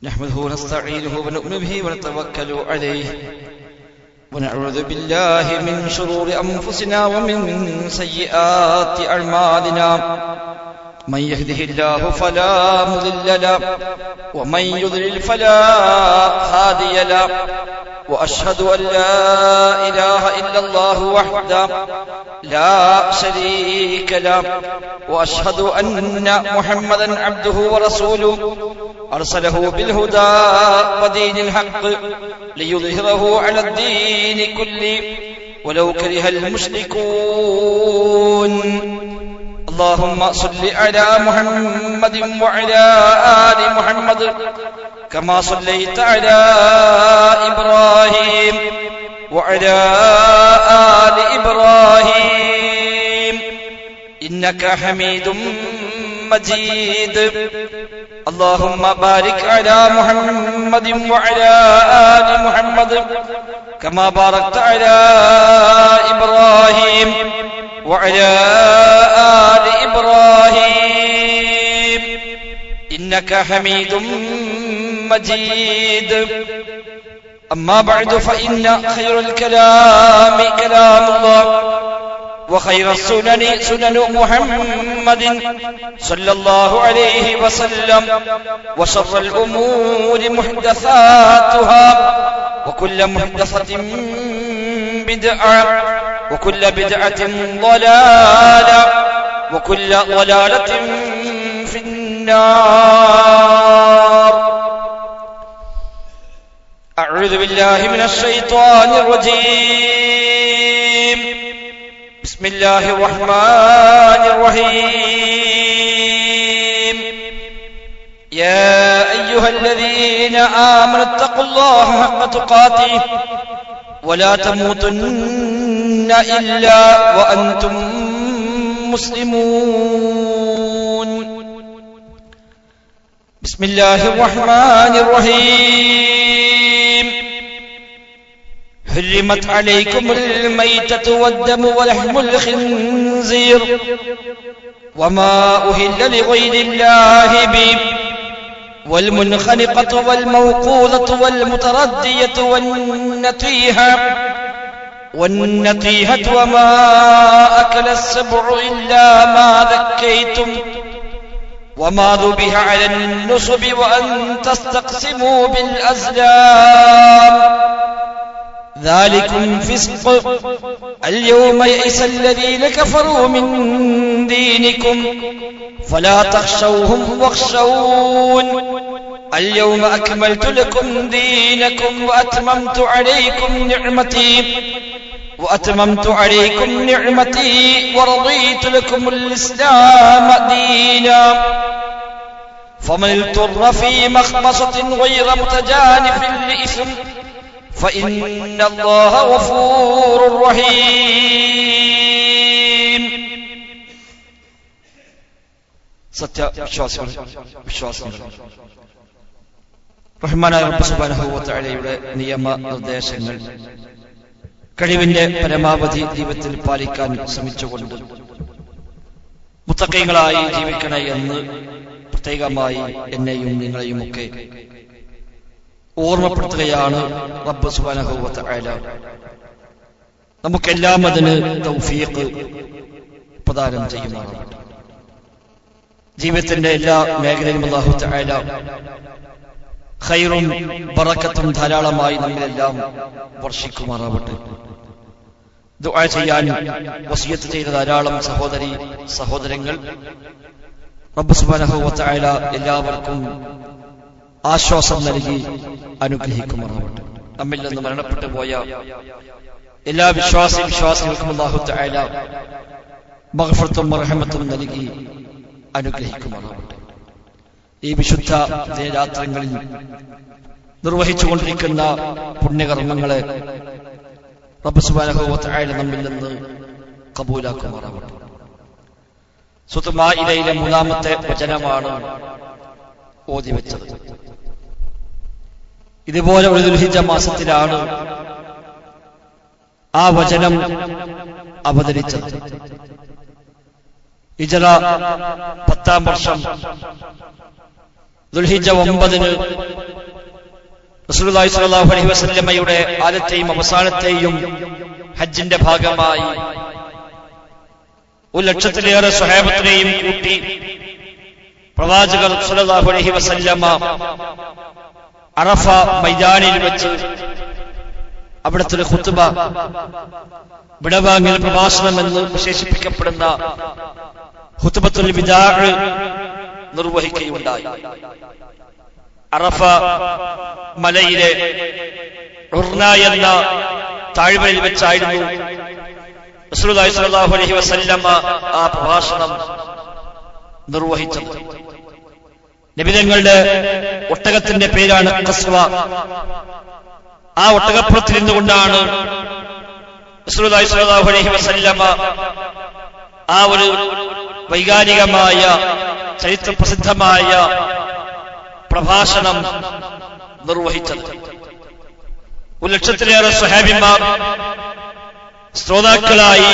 نحمده ونستعينه ونؤمن به ونتوكل عليه ونعوذ بالله من شرور أنفسنا ومن سيئات أعمالنا من يهده الله فلا مضل له ومن يضلل فلا هادي له وأشهد أن لا إله إلا الله وحده لا شريك له وأشهد أن محمدا عبده ورسوله أرسله بالهدى ودين الحق ليظهره على الدين كله ولو كره المشركون اللهم صل على محمد وعلى آل محمد كما صليت على إبراهيم وعلى آل إبراهيم إنك حميد مجيد اللهم بارك على محمد وعلى آل محمد كما باركت على إبراهيم وعلى آل إبراهيم إنك حميد مجيد أما بعد فإن خير الكلام كلام الله وخير السنن سنن محمد صلى الله عليه وسلم وشر الأمور محدثاتها وكل محدثة بدعة وكل بدعة ضلالة وكل ضلالة في النار أعوذ بالله من الشيطان الرجيم بسم الله الرحمن الرحيم يا أيها الذين آمنوا اتقوا الله حق تقاته ولا تموتن إلا وأنتم مسلمون بسم الله الرحمن الرحيم حرمت عليكم الميتة والدم ولحم الخنزير وما أهل لغير الله به والمنخنقة والموقوذة والمتردية والنطيحة وما أكل السبع إلا ما ذكيتم وما ذبح على النصب وأن تستقسموا بالأزلام ذلكم فسق اليوم يئس الذين كفروا من دينكم فلا تخشوهم واخشون اليوم أكملت لكم دينكم وأتممت عليكم نعمتي ورضيت لكم الإسلام دينا فمن اضطر في مخمصة غير متجانف لإثم فإن الله غفور رحيم സത്യവിശ്വാസികൾ റഹ്മാനായ റബ്ബ് സുബ്ഹാനഹു വ തആലയുടെ നിയമ നിർദ്ദേശങ്ങൾ കഴിവിന്റെ പരമാവധി ജീവിതത്തിൽ പാലിക്കാൻ ശ്രമിച്ചുകൊണ്ട് മുത്തഖീങ്ങളായി ജീവിക്കണേ എന്ന് പ്രത്യേകമായി എന്നെയും നിങ്ങളെയും ഒക്കെ ഓർമ്മപ്പെടുത്തുകയാണ് റബ്ബ് സുബ്ഹാനഹു വ തആല. നമുക്കെല്ലാം അതിന് തൗഫീഖ് പ്രദാനം ചെയ്യുമാറാവട്ടെ. ജീവിതത്തിന്റെ എല്ലാ മേഖലയിലും അല്ലാഹു തആല ഖൈറും ബറക്കത്തും ധാരാളമായി നമ്മിലെല്ലാം വർഷിക്കുമാറാവട്ടെ. ദുആ ചെയ്യാൻ വസിയത്ത് ചെയ്ത ധാരാളം സഹോദരങ്ങൾ റബ്ബ് സുബ്ഹാനഹു വ തആല എല്ലാവർക്കും ആശ്വാസം നൽകി അനുഗ്രഹിക്കുമാറാവട്ടെ. നമ്മിൽ നിന്ന് മരണപ്പെട്ടു പോയ എല്ലാ വിശ്വാസികൾക്കും അല്ലാഹു തആല മഗ്ഫിറത്തും റഹ്മത്തും നൽകി അനുഗ്രഹിക്കുമാറാവട്ടെ. ഈ വിശുദ്ധ ദിനരാത്രങ്ങളിൽ നിർവഹിച്ചുകൊണ്ടിരിക്കുന്ന പുണ്യകർമ്മങ്ങളെ റബ്ബ് സുബ്ഹാനഹു വ തആല നമ്മിൽ നിന്ന് കബൂലാക്കുമാറാവട്ടെ. സൂറത്തുൽ മാഇദയിലെ 3-ാമത്തെ വചനമാണ് ഓതി വെച്ചത്. ഇതുപോലെ ഒരു ദുൽഹിജ്ജ മാസത്തിലാണ് ആ വചനം അവതരിച്ചത്. ഹിജ്റ 10-ാം വർഷം ദുൽഹിജ്ജ 9-ന് റസൂലുള്ളാഹി സ്വല്ലല്ലാഹു അലൈഹി വസല്ലമയുടെ ആദ്യത്തെയും അവസാനത്തെയും ഹജ്ജിന്റെ ഭാഗമായി 1,00,000-ലേറെ സ്വഹാബത്തിനെയും കൂട്ടി പ്രവാചകർ സ്വല്ലല്ലാഹു അലൈഹി വസല്ലമ അറഫ മൈതാനിൽ വെച്ച് അവിടുത്തെ ഖുത്ബ, വിടവാങ്ങൽ പ്രഭാഷണം എന്ന് വിശേഷിപ്പിക്കപ്പെടുന്ന ഖുത്ബത്തുൽ വിദാ നിർവഹിക്കുകയുണ്ടായി. അറഫ മലയിലെ ഉർന എന്ന താഴ്വരയിൽ വെച്ചായിരുന്നു റസൂലുള്ളാഹി സ്വല്ലല്ലാഹു അലൈഹി വസല്ലമ ആ പ്രഭാഷണം നിർവഹിച്ചത്. നബിതങ്ങളുടെ ഒട്ടകത്തിന്റെ പേരാണ് ഖസ്വ. ആ ഒട്ടകപ്പുറത്തിൽ നിന്നുകൊണ്ടാണ് റസൂലുള്ളാഹി സ്വല്ലല്ലാഹു അലൈഹി വസല്ലമ ആ ഒരു വൈകാരികമായ ചരിത്രപ്രസിദ്ധമായ പ്രഭാഷണം നിർവഹിച്ചത്. 1,00,000-ലേറെ സ്വഹാബിമാർ ശ്രോതാക്കളായി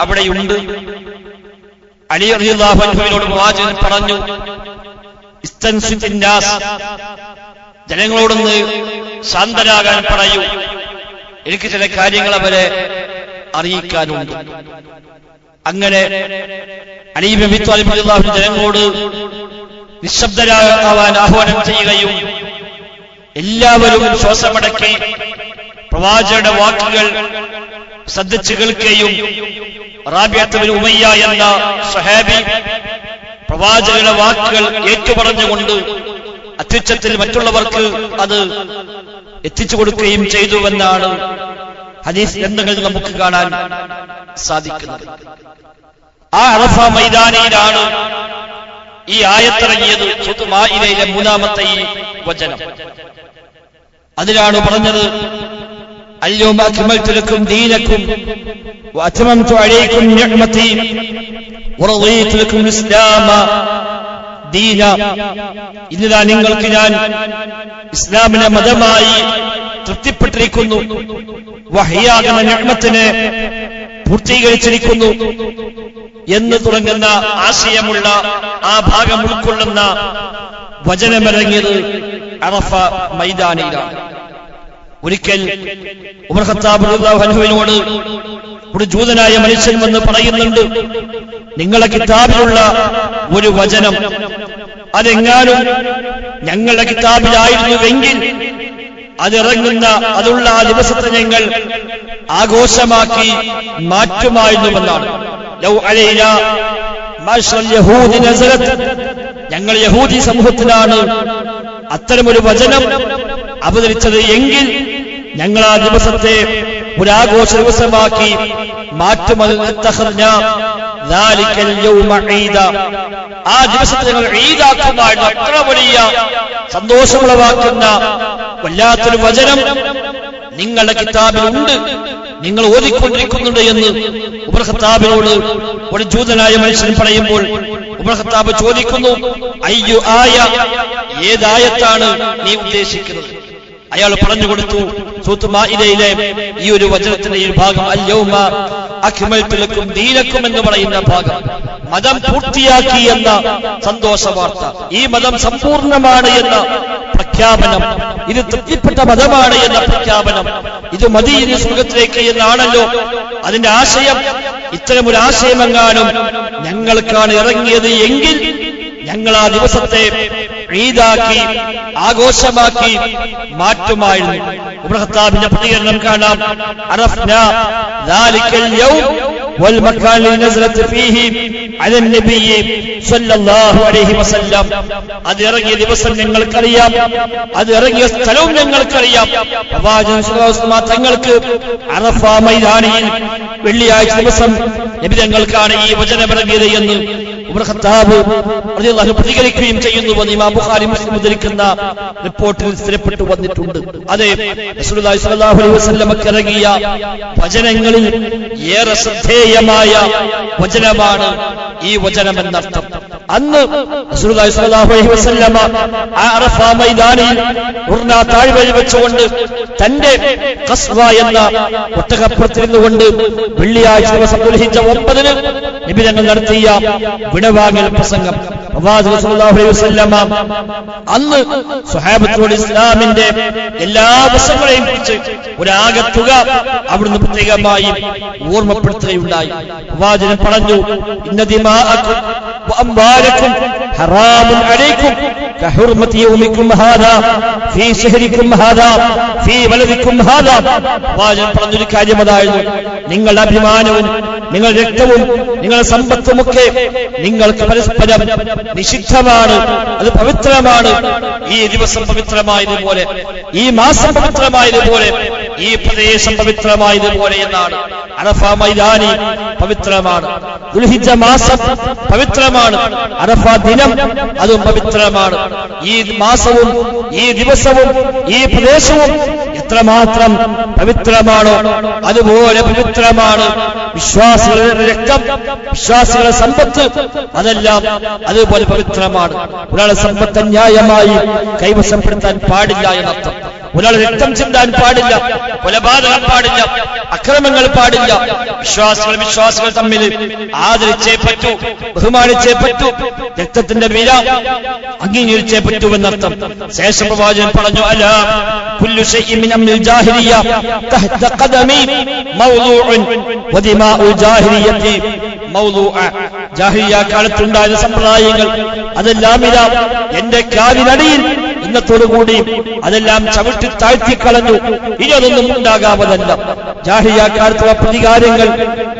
അവിടെയുണ്ട്. അലി റളിയല്ലാഹു അൻഹുവിനോട് പ്രവാചകൻ പറഞ്ഞു, ഇസ്തൻസിന്നാസ്, ജനങ്ങളോടൊന്ന് ശാന്തരാകാൻ പറയൂ, എനിക്ക് ചില കാര്യങ്ങൾ അവരെ അറിയിക്കാനുണ്ട്. അങ്ങനെ അലി ഇബ്നു അബീ ത്വാലിബ് റളിയല്ലാഹു അൻഹു ജനങ്ങളോട് നിശബ്ദരാകാൻ ആഹ്വാനം ചെയ്യുകയും എല്ലാവരും ശ്വാസമടക്കി പ്രവാചകരുടെ വാക്കുകൾ ശ്രദ്ധിച്ചു കേൾക്കുകയും റാബിഅത്ത് ബിൻ ഉമയ്യ എന്ന സ്വഹാബി പ്രവാചകരുടെ വാക്കുകൾ ഏറ്റുപറഞ്ഞുകൊണ്ട് അത്യുച്ചത്തിൽ മറ്റുള്ളവർക്ക് അത് എത്തിച്ചു കൊടുക്കുകയും ചെയ്തുവെന്നാണ് ഹദീസ് ഗ്രന്ഥങ്ങളിൽ നമുക്ക് കാണാൻ സാധിക്കുന്നത്. ആ അറഫ മൈതാനിയിലാണ് ഈ ആയത്തിറങ്ങിയത്. സൂറത്തുൽ മാഇദയിലെ 3-ാമത്തെ ഈ വചനം. അതിലാണ് പറഞ്ഞത്, അൽയൗമ അക്മൽതു ലക്കും ദീനക്കും വഅത്മംതു അലൈക്കും നിഅമതി വറദീതു ലക്കും ഇസ്ലാമ ദീന. ഇന്നിതാ നിങ്ങൾക്ക് ഞാൻ ഇസ്ലാമിനെ മതമായി തൃപ്തിപ്പെട്ടിരിക്കുന്നു, വഹ്യാകുന്ന നിഅമത്തിനെ പൂർത്തീകരിച്ചിരിക്കുന്നു എന്ന് തുടങ്ങുന്ന ആശയമുള്ള ആ ഭാഗം ഉൾക്കൊള്ളുന്ന വചനമിറങ്ങിയത് അറഫ മൈതാനിയിലാണ്. ഒരിക്കൽ ഉമർ ഖത്താബ് റളിയല്ലാഹു അൻഹുവിനോട് ഒരു ജൂതനായ മനുഷ്യൻ വന്ന് പറയുന്നുണ്ട്, നിങ്ങളുടെ കിതാബിലുള്ള ഒരു വചനം അതെങ്ങാനും ഞങ്ങളുടെ കിതാബിലായിരുന്നുവെങ്കിൽ അതുള്ള ആ ദിവസത്തെ ഞങ്ങൾ ആഘോഷമാക്കി മാറ്റുമായിരുന്നുവെന്നാണ്. ലൗ അലൈനാ മാശൽ യഹൂദി നസലത്, ഞങ്ങൾ യഹൂദി സമൂഹത്തിലാണ് അത്തരമൊരു വചനം അവതരിച്ചത് എങ്കിൽ ഞങ്ങൾ ആ ദിവസത്തെ ഒരാഘോഷ ദിവസമാക്കി ആ ദിവസത്തെ ഞങ്ങൾ ഈദാക്കുമായിരുന്നു. അത്ര വലിയ സന്തോഷമുളവാക്കുന്ന വല്ലാത്തൊരു വചനം നിങ്ങളുടെ കിതാബിലുണ്ട്, നിങ്ങൾ ഓതിക്കൊണ്ടിരിക്കുന്നുണ്ട് എന്ന് ഉമർ ഖത്താബിനോട് ഒരു ജൂതനായ മനുഷ്യൻ പറയുമ്പോൾ ഉമർ ഖത്താബ് ചോദിക്കുന്നു, അയ്യു ആയ, ഏതായത്താണ് നീ ഉദ്ദേശിക്കുന്നത്? അയാൾ പറഞ്ഞു കൊടുത്തു, സൂറത്തുൽ മാഇദയിലെ ഈ ഒരു വചനത്തിന്റെ ഈ ഭാഗം, അൽയൗമ അക്മൽതു ലക്കും ദീനക്കും എന്ന് പറയുന്ന ഭാഗം, മതം പൂർത്തിയാക്കി എന്ന സന്തോഷ വാർത്ത, ഈ മതം സമ്പൂർണ്ണമാണ് എന്ന പ്രഖ്യാപനം, ഇത് തൃപ്തിപ്പെട്ട മതമാണ് എന്ന പ്രഖ്യാപനം, ഇത് മതി ഇനി സ്വർഗത്തിലേക്ക് എന്നാണല്ലോ അതിന്റെ ആശയം. ഇത്തരമൊരു ആശയമെങ്ങാനും ഞങ്ങൾക്കാണ് ഇറങ്ങിയത് എങ്കിൽ ഞങ്ങൾ ആ ദിവസത്തെ ഈദാക്കി ആഘോഷമാക്കി മാറ്റുമായിരുന്നു. ഉമർ ഖത്താബിന്റെ പ്രതികരണം കാണാം, അറഫ്നാ ദാലിക്കൽ യൗം വൽ മകാൻ നസലത് ഫീഹി അല നബി സല്ലല്ലാഹു അലൈഹി വസല്ലം. അത് ഇറങ്ങിയ ദിവസം ഞങ്ങൾക്കറിയാം, അത് ഇറങ്ങിയ സ്ഥലവും ഞങ്ങൾക്കറിയാം. പ്രവാചകൻ സ്വല്ലല്ലാഹു അലൈഹി വസല്ലം തങ്ങൾക്ക് അറഫ മൈതാനിയിൽ വെള്ളിയാഴ്ച ദിവസം നബി തങ്ങൾക്കാണ് ഈ വചനം ഇറങ്ങിയത് എന്ന് ഉമർ ഖത്താബ് റളിയല്ലാഹു അൻഹു പ്രതികരിക്കുകയും ചെയ്യുന്നുവെന്ന് ഇമാം ബുഖാരി മുസ്ലിം ഉദ്ധരിക്കുന്ന റിപ്പോർട്ടിൽ സ്ഥിരപ്പെട്ടു വന്നിട്ടുണ്ട്. അതെ, റസൂലുള്ളാഹി സ്വല്ലല്ലാഹു അലൈഹി വസല്ലമക്ക് ഇറങ്ങിയ വചനങ്ങളിൽ ഏറെ ശ്രദ്ധേയമായ വചനമാണ് ഈ വചനം എന്നർത്ഥം. അന്ന് റസൂലുള്ളാഹി സ്വല്ലല്ലാഹു അലൈഹി വസല്ലമ അറഫ മൈതാനിൽ ഉർന താഴ്വരയിൽ വെച്ചുകൊണ്ട് തന്റെ ഖസ്വ എന്ന ഒട്ടകപ്പുറത്തിരുന്നുകൊണ്ട് വെള്ളിയാഴ്ച ദിവസം ദുൽഹിജ്ജ 9 നബി തങ്ങൾ നടത്തിയ വിടവാങ്ങൽ പ്രസംഗം പ്രവാചകൻ സല്ലല്ലാഹു അലൈഹി വസല്ലമ അന്ന് സ്വഹാബത്തോട് ഇസ്ലാമിന്റെ എല്ലാ വശങ്ങളെയും കുറിച്ച് ഒരാകത്തുക അവിടുന്ന് പ്രത്യേകമായി ഓർമ്മപ്പെടുത്തുകയുണ്ടായി. പ്രവാചകൻ പറഞ്ഞു, ഇന്ന ദിമാഅക്കും വഅംവാലക്കും ഹറാമുൻ അലൈക്കും കഹുർമതി യൗമിക്കും ഹാദാ ഫീ ശഹരിക്കും ഹാദാ ഫീ വലദിക്കും ഹാദാ. പ്രവാചകൻ പറഞ്ഞൊരു കാര്യം അതായിരുന്നു, നിങ്ങളുടെ അഭിമാനവും നിങ്ങളുടെ രക്തവും നിങ്ങളുടെ സമ്പത്തുമൊക്കെ നിങ്ങൾക്ക് പരസ്പരം നിഷിദ്ധമാണ്, അത് പവിത്രമാണ്. ഈ ദിവസം പവിത്രമായതുപോലെ, ഈ മാസം പവിത്രമായതുപോലെ, ഈ പ്രദേശം പവിത്രമായതുപോലെ എന്നാണ്. അറഫ മൈതാനി പവിത്രമാണ്, ദുൽഹിജ്ജ മാസം പവിത്രമാണ്, അറഫ ദിനം അതും പവിത്രമാണ്. ഈ മാസവും ഈ ദിവസവും ഈ പ്രദേശവും എത്രമാത്രം പവിത്രമാണോ അതുപോലെ പവിത്രമാണ് വിശ്വാസികളുടെ രക്തം, വിശ്വാസികളുടെ സമ്പത്ത്, അതെല്ലാം അതുപോലെ പവിത്രമാണ്. ഒരാളെ സമ്പത്ത് ന്യായമായി കൈവശപ്പെടുത്താൻ പാടില്ല എന്നർത്ഥം. ഒരാൾ രക്തം ചിന്താൻ പാടില്ല, കൊലപാതകം പാടില്ല, അക്രമങ്ങൾ പാടില്ല. വിശ്വാസികൾ തമ്മിൽ ആദരിച്ചേ പറ്റൂ, ബഹുമാനിച്ചേ പറ്റൂ, രക്തത്തിന്റെ വില അംഗീകരിച്ചേ പറ്റൂ എന്നർത്ഥം. ശേഷം പ്രവാചകൻ പറഞ്ഞു, അലാ കുല്ലു ശൈഇൻ മിൻ അംരിൽ ജാഹിലിയ്യ തഹ്ത ഖദമി മൗദൂഉൻ വദിമാഉൽ ജാഹിലിയ്യത്തി മൗദൂഅ. ജാഹിലിയ്യ കാലത്തുണ്ടായ സമ്പ്രദായങ്ങൾ അതെല്ലാം ഇതാ എന്റെ കാലിനടിയിൽ ഇന്നത്തോടുകൂടി അതെല്ലാം ചവിട്ടി താഴ്ത്തിക്കളഞ്ഞു. ഇനി അതൊന്നും ഉണ്ടാകാവതല്ല. ജാഹിലിയ്യ കാലത്തുള്ള പ്രതികാരങ്ങൾ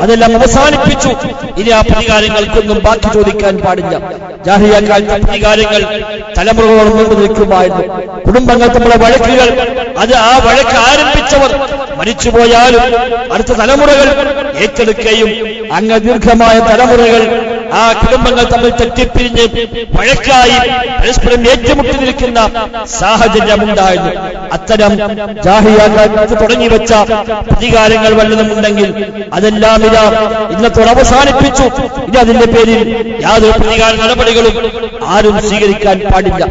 അതെല്ലാം അവസാനിപ്പിച്ചു. ഇനി ആ പ്രതികാരങ്ങൾക്കൊന്നും ബാക്കി ചോദിക്കാൻ പാടില്ല. ജാഹിലിയ്യ കാലത്തെ പ്രതികാരങ്ങൾ തലമുറകളോളം നീണ്ടു നിൽക്കുമായിരുന്നു. കുടുംബങ്ങൾ തമ്മിലുള്ള വഴക്കുകൾ, അത് ആ വഴക്ക് ആരംഭിച്ചവർ മരിച്ചുപോയാലും അടുത്ത തലമുറകൾ ഏറ്റെടുക്കുകയും അങ്ങ് ദീർഘമായ തലമുറകൾ ആ കുടുംബങ്ങൾ തമ്മിൽ തെറ്റിപ്പിരിഞ്ഞ് വഴക്കായി പരസ്പരം ഏറ്റുമുട്ടി നിൽക്കുന്ന സാഹചര്യമുണ്ടായിരുന്നു. അത്തരം ജാഹിലിയ്യ കാലത്ത് തുടങ്ങി വെച്ച പ്രതികാരങ്ങൾ വല്ലതും ഉണ്ടെങ്കിൽ അതെല്ലാം ഇതാ ഇന്നത്തോടെ അവസാനിപ്പിച്ചു. ഇനി അതിന്റെ പേരിൽ യാതൊരു പ്രതികാര നടപടികളും ആരും സ്വീകരിക്കാൻ പാടില്ല.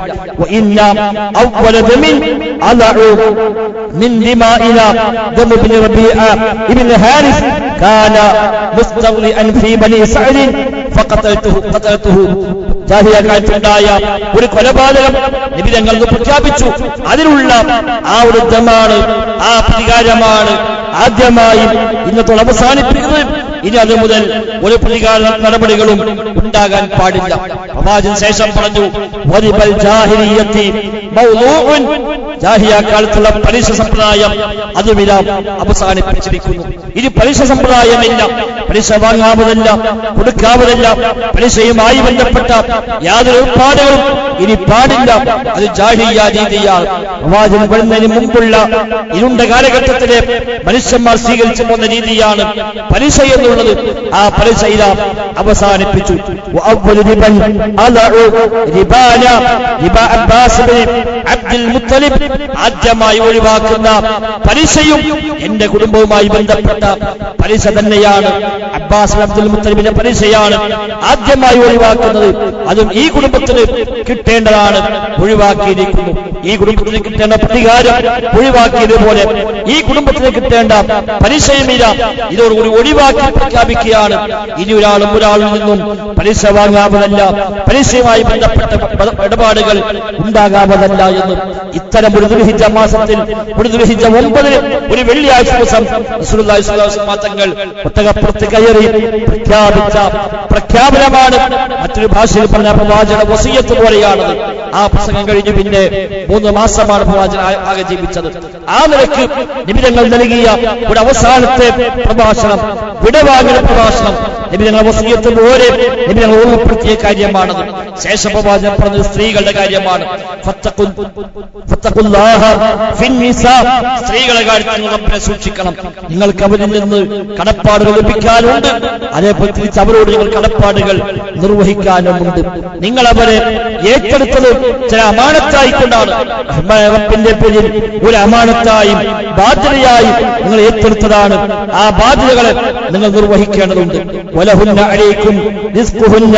ജാഹിലിയ്യക്കാലത്തുണ്ടായ ഒരു കൊലപാതകം നബി തങ്ങൾ പ്രഖ്യാപിച്ചു. അതിലുള്ള ആ ഒരു ദമാണ്, ആ പ്രതികാരമാണ് ആദ്യമായി ഇന്നത്തോടെ അവസാനിപ്പിക്കുന്നത്. ഇനി അത് മുതൽ ഒരു പ്രതികാര നടപടികളും ഉണ്ടാകാൻ പാടില്ല. പ്രവാചകൻ ശേഷം പറഞ്ഞു, വദിബൽ ജാഹിലിയ്യത്തി മൗദൂഉൻ. ജാഹിലിയ്യ കാലത്തുള്ള പലിശ സമ്പ്രദായം അതുമെല്ലാം അവസാനിപ്പിച്ചിരിക്കുന്നു. ഇനി പലിശ സമ്പ്രദായമില്ല, പലിശ വാങ്ങാവതല്ല, കൊടുക്കാവതല്ല, പലിശയുമായി ബന്ധപ്പെട്ട യാതൊരു ഏർപ്പാടുകളും ഇനി പാടില്ല. അത് ജാഹിലിയ്യ രീതിയാണ്. പ്രവാചകൻ വരുന്നതിന് മുമ്പുള്ള ഇരുണ്ട കാലഘട്ടത്തിലെ മനുഷ്യന്മാർ സ്വീകരിച്ചു പോകുന്ന രീതിയാണ് പലിശ എന്നുള്ളത്. ആ പലിശ ഇതാ അവസാനിപ്പിച്ചു. അബ്ദുൽ മുത്തലിബ് ആദ്യമായി ഒഴിവാക്കുന്ന പലിശയും എന്റെ കുടുംബവുമായി ബന്ധപ്പെട്ട പലിശ തന്നെയാണ്. അബ്ബാസ് അബ്ദുൽ മുത്തലിബിന്റെ പലിശയാണ് ആദ്യമായി ഒഴിവാക്കുന്നത്. അതും ഈ കുടുംബത്തിന് കിട്ടേണ്ടതാണ്, ഒഴിവാക്കിയിരിക്കുന്നു. ഈ കുടുംബത്തിന് കിട്ടേണ്ട പ്രതികാരം ഒഴിവാക്കിയതുപോലെ ഈ കുടുംബത്തിന് കിട്ടേണ്ട പലിശയുമില്ല, ഇതോടുകൂടി ഒഴിവാക്കി പ്രഖ്യാപിക്കുകയാണ്. ഇനി ഒരാളിൽ നിന്നും പലിശ വാങ്ങാവതല്ല, പലിശയുമായി ബന്ധപ്പെട്ട ഇടപാടുകൾ ഉണ്ടാകാവതല്ല എന്നും. ഇത്തരം ഒരു ദുൽഹിജ്ജ മാസത്തിൽ, ഒരു ദുൽഹിജ്ജ 9 ഒരു വെള്ളിയാഴ്ച ദിവസം റസൂലുള്ളാഹി സ്വല്ലല്ലാഹു അലൈഹി വസല്ലം തങ്ങൾ ഒട്ടകപ്പുറത്ത് കയറി പ്രഖ്യാപിച്ച പ്രഖ്യാപനമാണ്. മറ്റൊരു ഭാഷയിൽ പറഞ്ഞ പ്രവാചക വസിയ്യത്ത് പോലെയാണത്. ആ പ്രസംഗം കഴിഞ്ഞ് പിന്നെ 3 മാസമാണ് പ്രവാചകൻ ആകെ ജീവിച്ചത്. ആ നിലക്ക് നബി തങ്ങൾ നൽകിയ ഒരു അവസാനത്തെ പ്രഭാഷണം, വിടവാങ്ങൽ പ്രഭാഷണം, നബി തങ്ങൾ വസിയ്യത്ത് പോലെ നബി തങ്ങൾ ഓർമ്മപ്പെടുത്തിയ കാര്യമാണത്. ശേഷം പ്രവാചകൻ പറഞ്ഞത് സ്ത്രീകളുടെ കാര്യമാണ്. സ്ത്രീകളെ കാര്യത്തിൽ റബ്ബിനെ സൂക്ഷിക്കണം. നിങ്ങൾക്ക് അവരിൽ നിന്ന് കടപ്പാടുകൾ ലഭിക്കാനുണ്ട്, അതേപോലെ തിരിച്ച് അവരോട് നിങ്ങൾ കടപ്പാടുകൾ നിർവഹിക്കാനുമുണ്ട്. നിങ്ങൾ അവരെ ഏറ്റെടുത്തത് ചില അമാനത്തായിക്കൊണ്ടാണ്. റബ്ബിന്റെ പേരിൽ ഒരു അമാനത്തായും ബാധ്യതയായും നിങ്ങൾ ഏറ്റെടുത്തതാണ്. ആ ബാധ്യതകളെ നിങ്ങൾ നിർവഹിക്കേണ്ടതുണ്ട്. വലഹുന്ന അലൈക്കും റിസ്ഖുഹുന്ന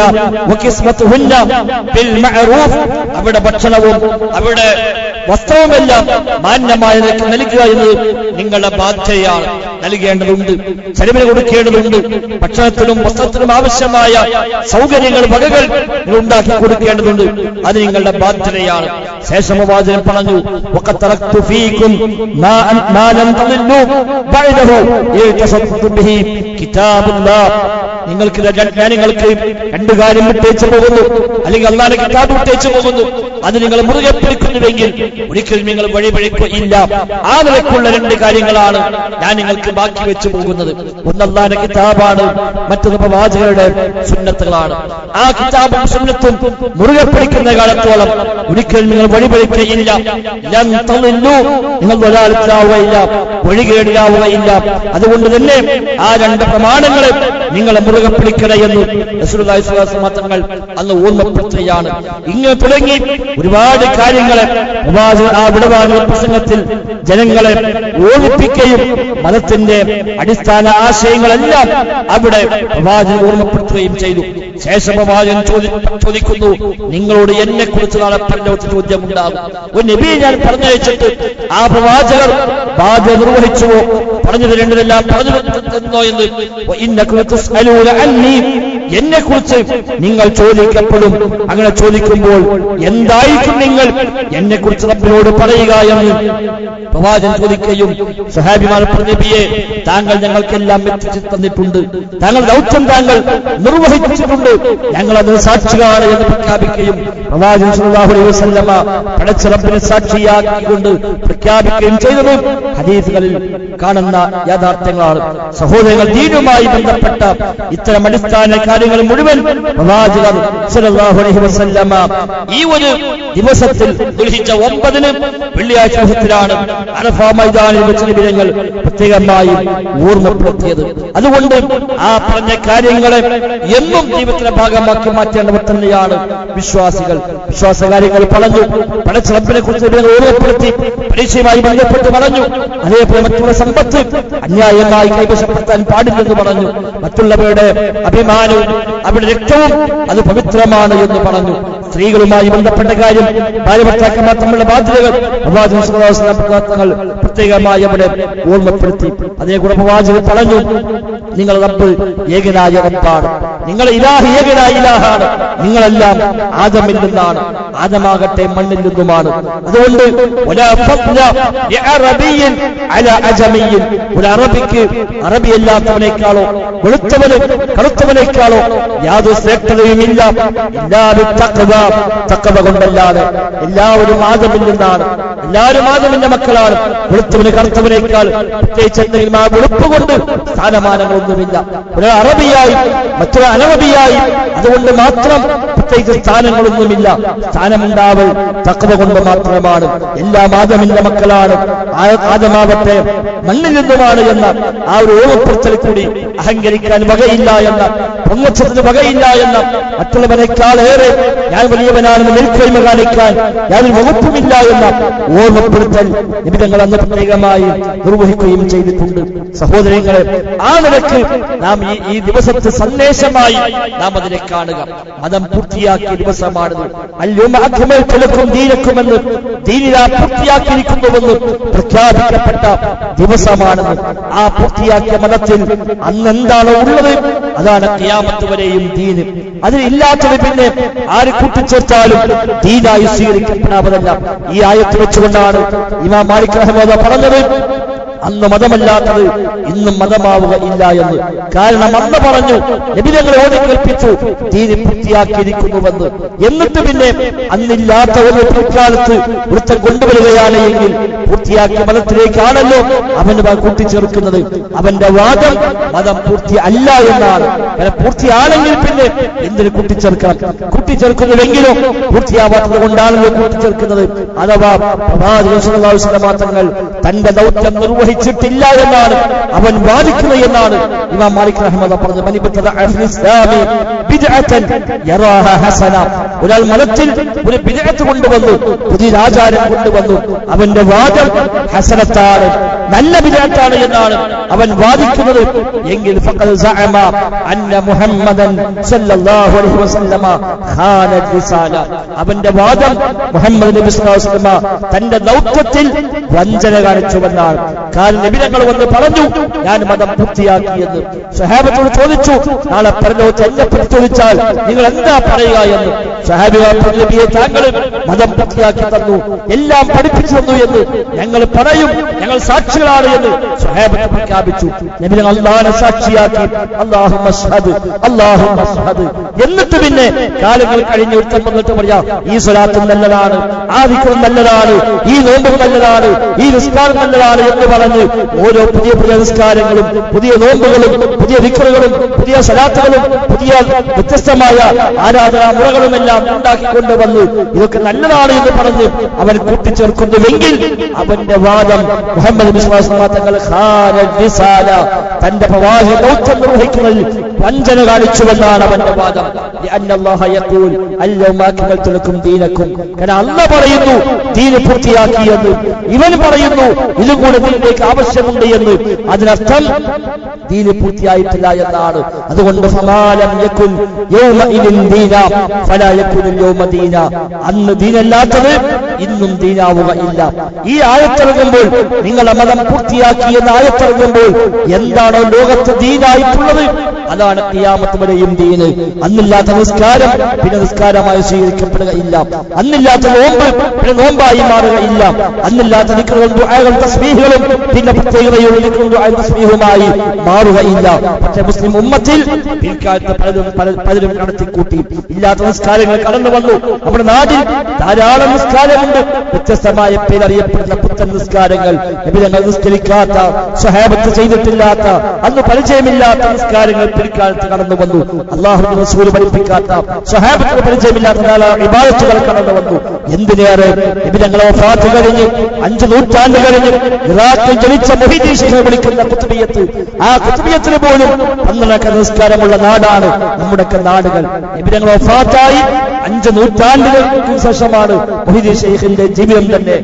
വകിസ്മതുഹുന്ന ബിൽ മഅറൂഫ്. അവിടെ ഭക്ഷണവും അവിടെ വസ്ത്രവുമെല്ലാം മാന്യമായ നൽകുക എന്നത് നിങ്ങളുടെ ബാധ്യതയാണ്. നൽകേണ്ടതുണ്ട്, ചെലവിന് കൊടുക്കേണ്ടതുണ്ട്. ഭക്ഷണത്തിനും വസ്ത്രത്തിനും ആവശ്യമായ സൗകര്യങ്ങൾ വകകൾ ഉണ്ടാക്കി കൊടുക്കേണ്ടതുണ്ട്. അത് നിങ്ങളുടെ ബാധ്യതയാണ്. ശേഷം പ്രവാചകൻ പറഞ്ഞു, വഖതറക്തു ഫീകും മാ ലം തദില്ലു ബഅദഹു യതസദ്ദഖു ബിഹി കിതാബുല്ലാഹ്. നിങ്ങൾക്ക് രണ്ട് കാര്യം വിട്ടേച്ചു പോകുന്നു, അല്ലെങ്കിൽ അല്ലാഹുവിന്റെ കിതാബ് വിട്ടേച്ചു പോകുന്നു. അത് നിങ്ങൾ മുറുകെ പിടിക്കുന്നുവെങ്കിൽ ഒരിക്കലും നിങ്ങൾ വഴിപഴിക്കുകയില്ല. ആ നിലക്കുള്ള രണ്ട് കാര്യങ്ങളാണ് ഞാൻ നിങ്ങൾക്ക് ബാക്കി വെച്ചു പോകുന്നത്. ഒന്ന് അല്ലാഹുവിന്റെ കിതാബാണ്, മറ്റൊന്ന് പ്രവാചകരുടെ സുന്നത്തുകളാണ്. ആ കിതാബും സുന്നത്തും മുറുകെ പിടിക്കുന്ന കാലത്തോളം ഒരിക്കലും നിങ്ങൾ വഴിപഴിക്കുകയില്ല. നിങ്ങൾ ഒരാളിലാവുകയില്ല, വഴികേടിലാവുകയില്ല. അതുകൊണ്ട് തന്നെ ആ രണ്ട് പ്രമാണങ്ങളെ നിങ്ങളെ മുറുകെ പിടിക്കണേ എന്ന് റസൂലുള്ളാഹി സ്വല്ലല്ലാഹു അലൈഹി വസല്ലം തങ്ങൾ അന്ന് ഓർമ്മപ്പെടുത്തുകയാണ്. ഇങ്ങനെ തുടങ്ങി ഒരുപാട് കാര്യങ്ങളെ ആ വിടവാങ്ങുന്ന പ്രസംഗത്തിൽ ജനങ്ങളെ ഓർമ്മിപ്പിക്കുകയും മതത്തിന്റെ അടിസ്ഥാന ആശയങ്ങളെല്ലാം അവിടെ പ്രവാചകൻ ഓർമ്മപ്പെടുത്തുകയും ചെയ്തു. ശേഷം പ്രവാചകൻ ചോദിക്കുന്നു, നിങ്ങളോട് എന്നെ കുറിച്ച് നാളെ പരലോകത്ത് ചോദ്യമുണ്ടാകും. ഒരു നബിയെ ഞാൻ പറഞ്ഞയച്ചിട്ട് ആ പ്രവാചകർ ബാധ്യത നിർവഹിച്ചുവോ, പറഞ്ഞത് രണ്ടിലെല്ലാം പറഞ്ഞു തന്നോ എന്ന്. എന്നെ കുറിച്ച് നിങ്ങൾ ചോദിക്കപ്പെടും. അങ്ങനെ ചോദിക്കുമ്പോൾ എന്തായിരിക്കും നിങ്ങൾ എന്നെ കുറിച്ച് റബ്ബിനോട് പറയുക എന്ന് പ്രവാചകൻ ചോദിക്കുകയും സ്വഹാബിമാർ നബിയെ, താങ്കൾ ഞങ്ങൾക്കെല്ലാം എത്തിച്ചു തന്നിട്ടുണ്ട്, താങ്കൾ ദൗത്യം താങ്കൾ നിർവഹിച്ചിട്ടുണ്ട്, ഞങ്ങൾ അതിന് സാക്ഷികളാണ് എന്ന് പ്രഖ്യാപിക്കുകയും പ്രവാചകൻ സല്ലല്ലാഹു അലൈഹി വസല്ലമ പടച്ച റബ്ബിനെ സാക്ഷിയാക്കിക്കൊണ്ട് പ്രഖ്യാപിക്കുകയും ചെയ്തത് ഹദീസുകളിൽ കാണുന്ന യാഥാർത്ഥ്യങ്ങളാണ്. സഹോദരങ്ങൾ, ദീനുമായി ബന്ധപ്പെട്ട ഇത്തരം അടിസ്ഥാന കാര്യങ്ങൾ മുഴുവൻ പ്രവാചകർ സല്ലല്ലാഹു അലൈഹി വസല്ലമ ഈ ഒരു ദിവസത്തിൽ ദുൽഹിജ്ജ 9 വെള്ളിയാഴ്ച ദിവസത്തിലാണ് അറഫാ മൈതാനിൽ വെച്ച് നബിതങ്ങൾ പ്രത്യേകമായി ഓർമ്മപ്പെടുത്തിയത്. അതുകൊണ്ട് ആ പറഞ്ഞ കാര്യങ്ങളെ എന്നും ജീവിതത്തിന്റെ ഭാഗമാക്കി മാറ്റേണ്ടവർ തന്നെയാണ് വിശ്വാസികൾ. വിശ്വാസകാര്യങ്ങൾ പറഞ്ഞു, പടച്ച റബ്ബിനെ കുറിച്ച് ഓർമ്മപ്പെടുത്തി, പരീക്ഷയുമായി ബന്ധപ്പെട്ട് പറഞ്ഞു. അതേപോലെ മറ്റുള്ള സമ്പത്ത് അന്യായമായി കൈവശപ്പെടുത്താൻ പാടില്ലെന്ന് പറഞ്ഞു. മറ്റുള്ളവരുടെ അഭിമാനവും അവരുടെ രക്തവും അത് പവിത്രമാണ് എന്ന് പറഞ്ഞു. സ്ത്രീകളുമായി ബന്ധപ്പെട്ട കാര്യം, ഭാര്യഭർത്താക്കന്മാർ തമ്മിലുള്ള ബാധ്യതകൾ പ്രവാചകൻ പ്രത്യേകമായി അവിടെ ഓർമ്മപ്പെടുത്തി. അതേകൂടെ പ്രവാചകൻ പറഞ്ഞു, നിങ്ങൾ റബ്ബ് ഏകനായ റബ്ബാണ്, നിങ്ങളെ ഇലാഹ് ഏകനായ ഇലാഹാണ്, നിങ്ങളെല്ലാം ആദമിൽ നിന്നാണ്, ആദമാകട്ടെ മണ്ണിൽ നിന്നുമാണ്. അതുകൊണ്ട് ഒരു അറബിക്ക് അറബിയല്ലാത്തവനേക്കാളോ വെളുത്തവന് കറുത്തവനേക്കാളോ യാതൊരു ശ്രേഷ്ഠതയുമില്ല. തഖ്വ കൊണ്ടല്ലാതെ എല്ലാവരും ആദമിൽ നിന്നാണ്, എല്ലാവരും ആദമിന്റെ മക്കളാണ്. വെളുത്തവന് കറുത്തവനേക്കാൾ പ്രത്യേകിച്ച് എന്തെങ്കിലും ആ വെളുപ്പ് കൊണ്ട് സ്ഥാനമാനങ്ങളൊന്നുമില്ല. ഒരു അറബിയായി മറ്റൊരു അനറബിയായി അതുകൊണ്ട് മാത്രം പ്രത്യേകിച്ച് സ്ഥാനങ്ങളൊന്നുമില്ല. സ്ഥാനമുണ്ടാവൽ തഖ്വ കൊണ്ട് മാത്രമാണ്. എല്ലാം ആദമിന്റെ മക്കളാണ്, ആദമാവട്ടെ മണ്ണിൽ നിന്നുമാണ് എന്ന ആ ഒരു ഓർമ്മപ്പെടുത്തൽ കൂടി അഹങ്കരിക്കാൻ വകയില്ല എന്ന, പൊങ്ങച്ചത്തിന് വകയില്ല എന്ന, മറ്റുള്ളവനേക്കാളേറെ ഞാൻ വലിയവനാണെന്ന് മേൽക്കോയ്മ കാണിക്കാൻ യാതൊരു വകുപ്പുമില്ല എന്ന ഓർമ്മപ്പെടുത്തൽ നിമിതങ്ങൾ അന്ന് പ്രത്യേകമായി നിർവഹിക്കുകയും ചെയ്തിട്ടുണ്ട്. സഹോദരങ്ങളെ, ആ നിലക്ക് നാം ഈ ദിവസത്തെ സന്ദേശമായി നാം അതിനെ കാണുക. മതം പൂർത്തിയാക്കിയ ദിവസമാണിത്. അല്ലുമക്കും ദീനക്കുമെന്ന് ദീനിലാ പൂർത്തിയാക്കിയിരിക്കുന്നുവെന്ന് പ്രഖ്യാപിക്കപ്പെട്ട ദിവസമാണെന്ന്. ആ പൂർത്തിയാക്കിയ മതത്തിൽ അന്ന് എന്താണോ ഉള്ളത് അതാണ് ഖിയാമത്ത് വരെയും ദീന്. അതിലില്ലാത്തത് പിന്നെ ആര് കൂട്ടിച്ചേർത്താലും ദീനായി സ്വീകരിക്കപ്പെടാവതല്ല. ഈ ആയത്ത് വെച്ചുകൊണ്ടാണ് ഇമാം മാലിക് റഹ്മത്തുള്ളാഹി പറഞ്ഞത്, അന്ന് മതമല്ലാത്തത് ഇന്നും മതമാവുക ഇല്ല എന്ന്. കാരണം അന്ന് പറഞ്ഞു, നബി തങ്ങൾ ഓതി കേൾപ്പിച്ചു, ദീന് പൂർത്തിയാക്കിയിരിക്കുന്നുവെന്ന്. എന്നിട്ട് പിന്നെ അന്നില്ലാത്ത ഒരു പിൽക്കാലത്ത് വൃത്തം കൊണ്ടുവരികയാണ് എങ്കിൽ പൂർത്തിയാക്കിയ മതത്തിലേക്കാണല്ലോ അവന് കൂട്ടിച്ചേർക്കുന്നത്. അവന്റെ വാദം മതം പൂർത്തി അല്ല എന്നാണ്. പൂർത്തിയാണെങ്കിൽ പിന്നെ എന്തിന് കൂട്ടിച്ചേർക്കണം? കൂട്ടിച്ചേർക്കുന്നുവെങ്കിലും പൂർത്തിയാവാത്തത് കൊണ്ടാണല്ലോ കൂട്ടിച്ചേർക്കുന്നത്. അഥവാ പ്രവാചകൻ സ്വല്ലല്ലാഹു അലൈഹി വസല്ലം തങ്ങൾ തന്റെ ദൗത്യം നിർവഹിച്ചിട്ടില്ല എന്നാണ് അവൻ വാദിക്കുന്നത് എന്നാണ് ഇമാം മാലിക് റഹ്മത്തുള്ളാഹി പറഞ്ഞത്. ഒരാൾ മതത്തിൽ ഒരു ബിദ്അത്ത് കൊണ്ടുവന്നു, പുതിയ ആചാരം കൊണ്ടുവന്നു, അവന്റെ വാദം ഹസനത്താണ്, നല്ല ബിദ്അത്താണ് എന്നാണ് അവൻ വാദിക്കുന്നത് എങ്കിൽ ഫഖദ് സഅമ അന്ന മുഹമ്മദൻ സല്ലല്ലാഹു അലൈഹി വസല്ലമ ഖാന റിസാല, അവന്റെ വാദം മുഹമ്മദ് നബി സല്ലല്ലാഹു അലൈഹി വസല്ലമ തന്റെ ദൗത്യത്തിൽ വഞ്ചന കാണിച്ചുവെന്നാണ്. കാരണം നബി തങ്ങൾ വന്ന് പറഞ്ഞു ഞാൻ മതം പൂർത്തിയാക്കിയെന്ന്. സ്വഹാബത്തോട് ചോദിച്ചു നാളെ പരലോകത്ത് എന്നെ ചോദിച്ചാൽ നിങ്ങൾ എന്താ പറയുക എന്ന്. സ്വഹാബികൾ നബിയെ താങ്കൾ മതം പൂർത്തിയാക്കി തന്നു, എല്ലാം പഠിപ്പിച്ചു തന്നു എന്ന് ഞങ്ങൾ പറയും, ഞങ്ങൾ സാക്ഷികളാണ് എന്ന് സ്വഹാബത്ത് പ്രഖ്യാപിച്ചു. നബി തങ്ങൾ അല്ലാഹുവിനെ സാക്ഷിയാക്കി അല്ലാഹുമ്മ അശ്ഹദ് അല്ലാഹുമ്മ അശ്ഹദ്. എന്നിട്ട് പിന്നെ കാലങ്ങൾ കഴിഞ്ഞ് ഒരുത്തം വന്നിട്ട് പറയാ ഈ സ്വലാത്തും നല്ലതാണ്, ആ ദിക്റും നല്ലതാണ്, ഈ നോമ്പും നല്ലതാണ്, ഈ നിസ്കാരം നല്ലതാണ് എന്ന് പറഞ്ഞ് ഓരോ പുതിയ പുതിയ നിസ്കാരങ്ങളും പുതിയ നോമ്പുകളും പുതിയ ദിക്റുകളും പുതിയ സ്വലാത്തുകളും പുതിയ വ്യത്യസ്തമായ ആരാധനാ മുറകളുമെല്ലാം ഉണ്ടാക്കിക്കൊണ്ടുവന്ന് ഇതൊക്കെ നല്ലതാണ് എന്ന് പറഞ്ഞ് അവൻ കൂട്ടിച്ചേർക്കുന്നുവെങ്കിൽ അവന്റെ വാദം മുഹമ്മദ് നബി സ്വല്ലല്ലാഹു അലൈഹി വസല്ലം തങ്ങൾ ഖാന റിസാല, തന്റെ പ്രവാചക ദൗത്യം നിർവഹിക്കുന്നതിൽ വഞ്ചന കാണിച്ചുവെന്നാണ് അവന്റെ വാദം. അല്ലാഹ യഖൂൽ അൽയൗമ അക്മൽതു ലക്കും ദീനക്കും, കാരണം അല്ലാഹ് പറയുന്നു ദീൻ പൂർത്തിയാക്കിയെന്ന്, ഇവൻ പറയുന്നു ഇതും കൂടെ ദീനിലേക്ക് ആവശ്യമുണ്ട് എന്ന്. അതിനർത്ഥം ദീൻ പൂർത്തിയായിട്ടില്ല എന്നാണ്. അതുകൊണ്ട് ഫമാലം യകുൻ യൗമഇദിൻ ദീന ഫലാ യകുൻ യൗമ ദീന, അന്ന് ദീനല്ലാത്തത് ഇന്നും ദീനാവുക ഇല്ല. ഈ ആയത്തിറങ്ങുമ്പോൾ നിങ്ങളുടെ മതം പൂർത്തിയാക്കി എന്ന ആയത്തിറങ്ങുമ്പോൾ എന്താണോ ലോകത്ത് ദീനായിട്ടുള്ളത് അതാണ് ഖിയാമത്ത് വരെയും ദീന്. അന്നില്ലാത്ത നിസ്കാരം പിന്നെ നിസ്കാരമായി സ്വീകരിക്കപ്പെടുകയില്ല, അന്നില്ലാത്ത നോമ്പ് പിന്നെ നോമ്പായി മാറുകയില്ല, അന്നില്ലാത്ത ദിക്റുകളും ദുആകളും തസ്ബീഹുകളും പിന്നെ പ്രത്യേകതയുള്ള ദിക്റും ദുആയും തസ്ബീഹുമായി മാറുകയില്ല. പക്ഷേ മുസ്ലിം ഉമ്മത്തിൽ പിൽക്കാലത്ത് പലരും കടത്തിക്കൂട്ടി ഇല്ലാത്ത നിസ്കാരങ്ങൾ കടന്നു വന്നു. നമ്മുടെ നാട്ടിൽ ധാരാളം നിസ്കാരമുണ്ട്, വ്യത്യസ്തമായ പേരറിയപ്പെടുന്ന പുത്തൻ നിസ്കാരങ്ങൾ, നബി തങ്ങൾ നിസ്കരിക്കാത്ത, സ്വഹാബത്ത് ചെയ്തിട്ടില്ലാത്ത, അന്ന് പരിചയമില്ലാത്ത നിസ്കാരങ്ങൾ പിൽക്കാലത്ത് കടന്നു വന്നു. അല്ലാഹുവിന്റെ റസൂൽ പഠിപ്പിക്കാത്ത, സ്വഹാബത്തിന് പരിചയമില്ലാത്ത ഇബാദത്തുകൾ കടന്നു വന്നു. എന്തിനേറെ നബി തങ്ങളെ വഫാത്ത് കഴിഞ്ഞ് 5 നൂറ്റാണ്ട് കഴിഞ്ഞ് ഇറാഖിൽ ജനിച്ച മുഹീദ്ദീൻ ശൈഖ് വിളിക്കുന്ന ഖുത്ബിയത്ത്, ആ ഖുത്ബിയത്തിന് പോലും 12 നിസ്കാരമുള്ള നാടാണ് നമ്മുടെയൊക്കെ നാടുകൾ. നബി തങ്ങളെ വഫാത്തായി 5 നൂറ്റാണ്ടുകൾക്ക് ശേഷമാണ് മുഹീദ്ദീൻ ശൈഖിന്റെ ജീവിതം തന്നെ.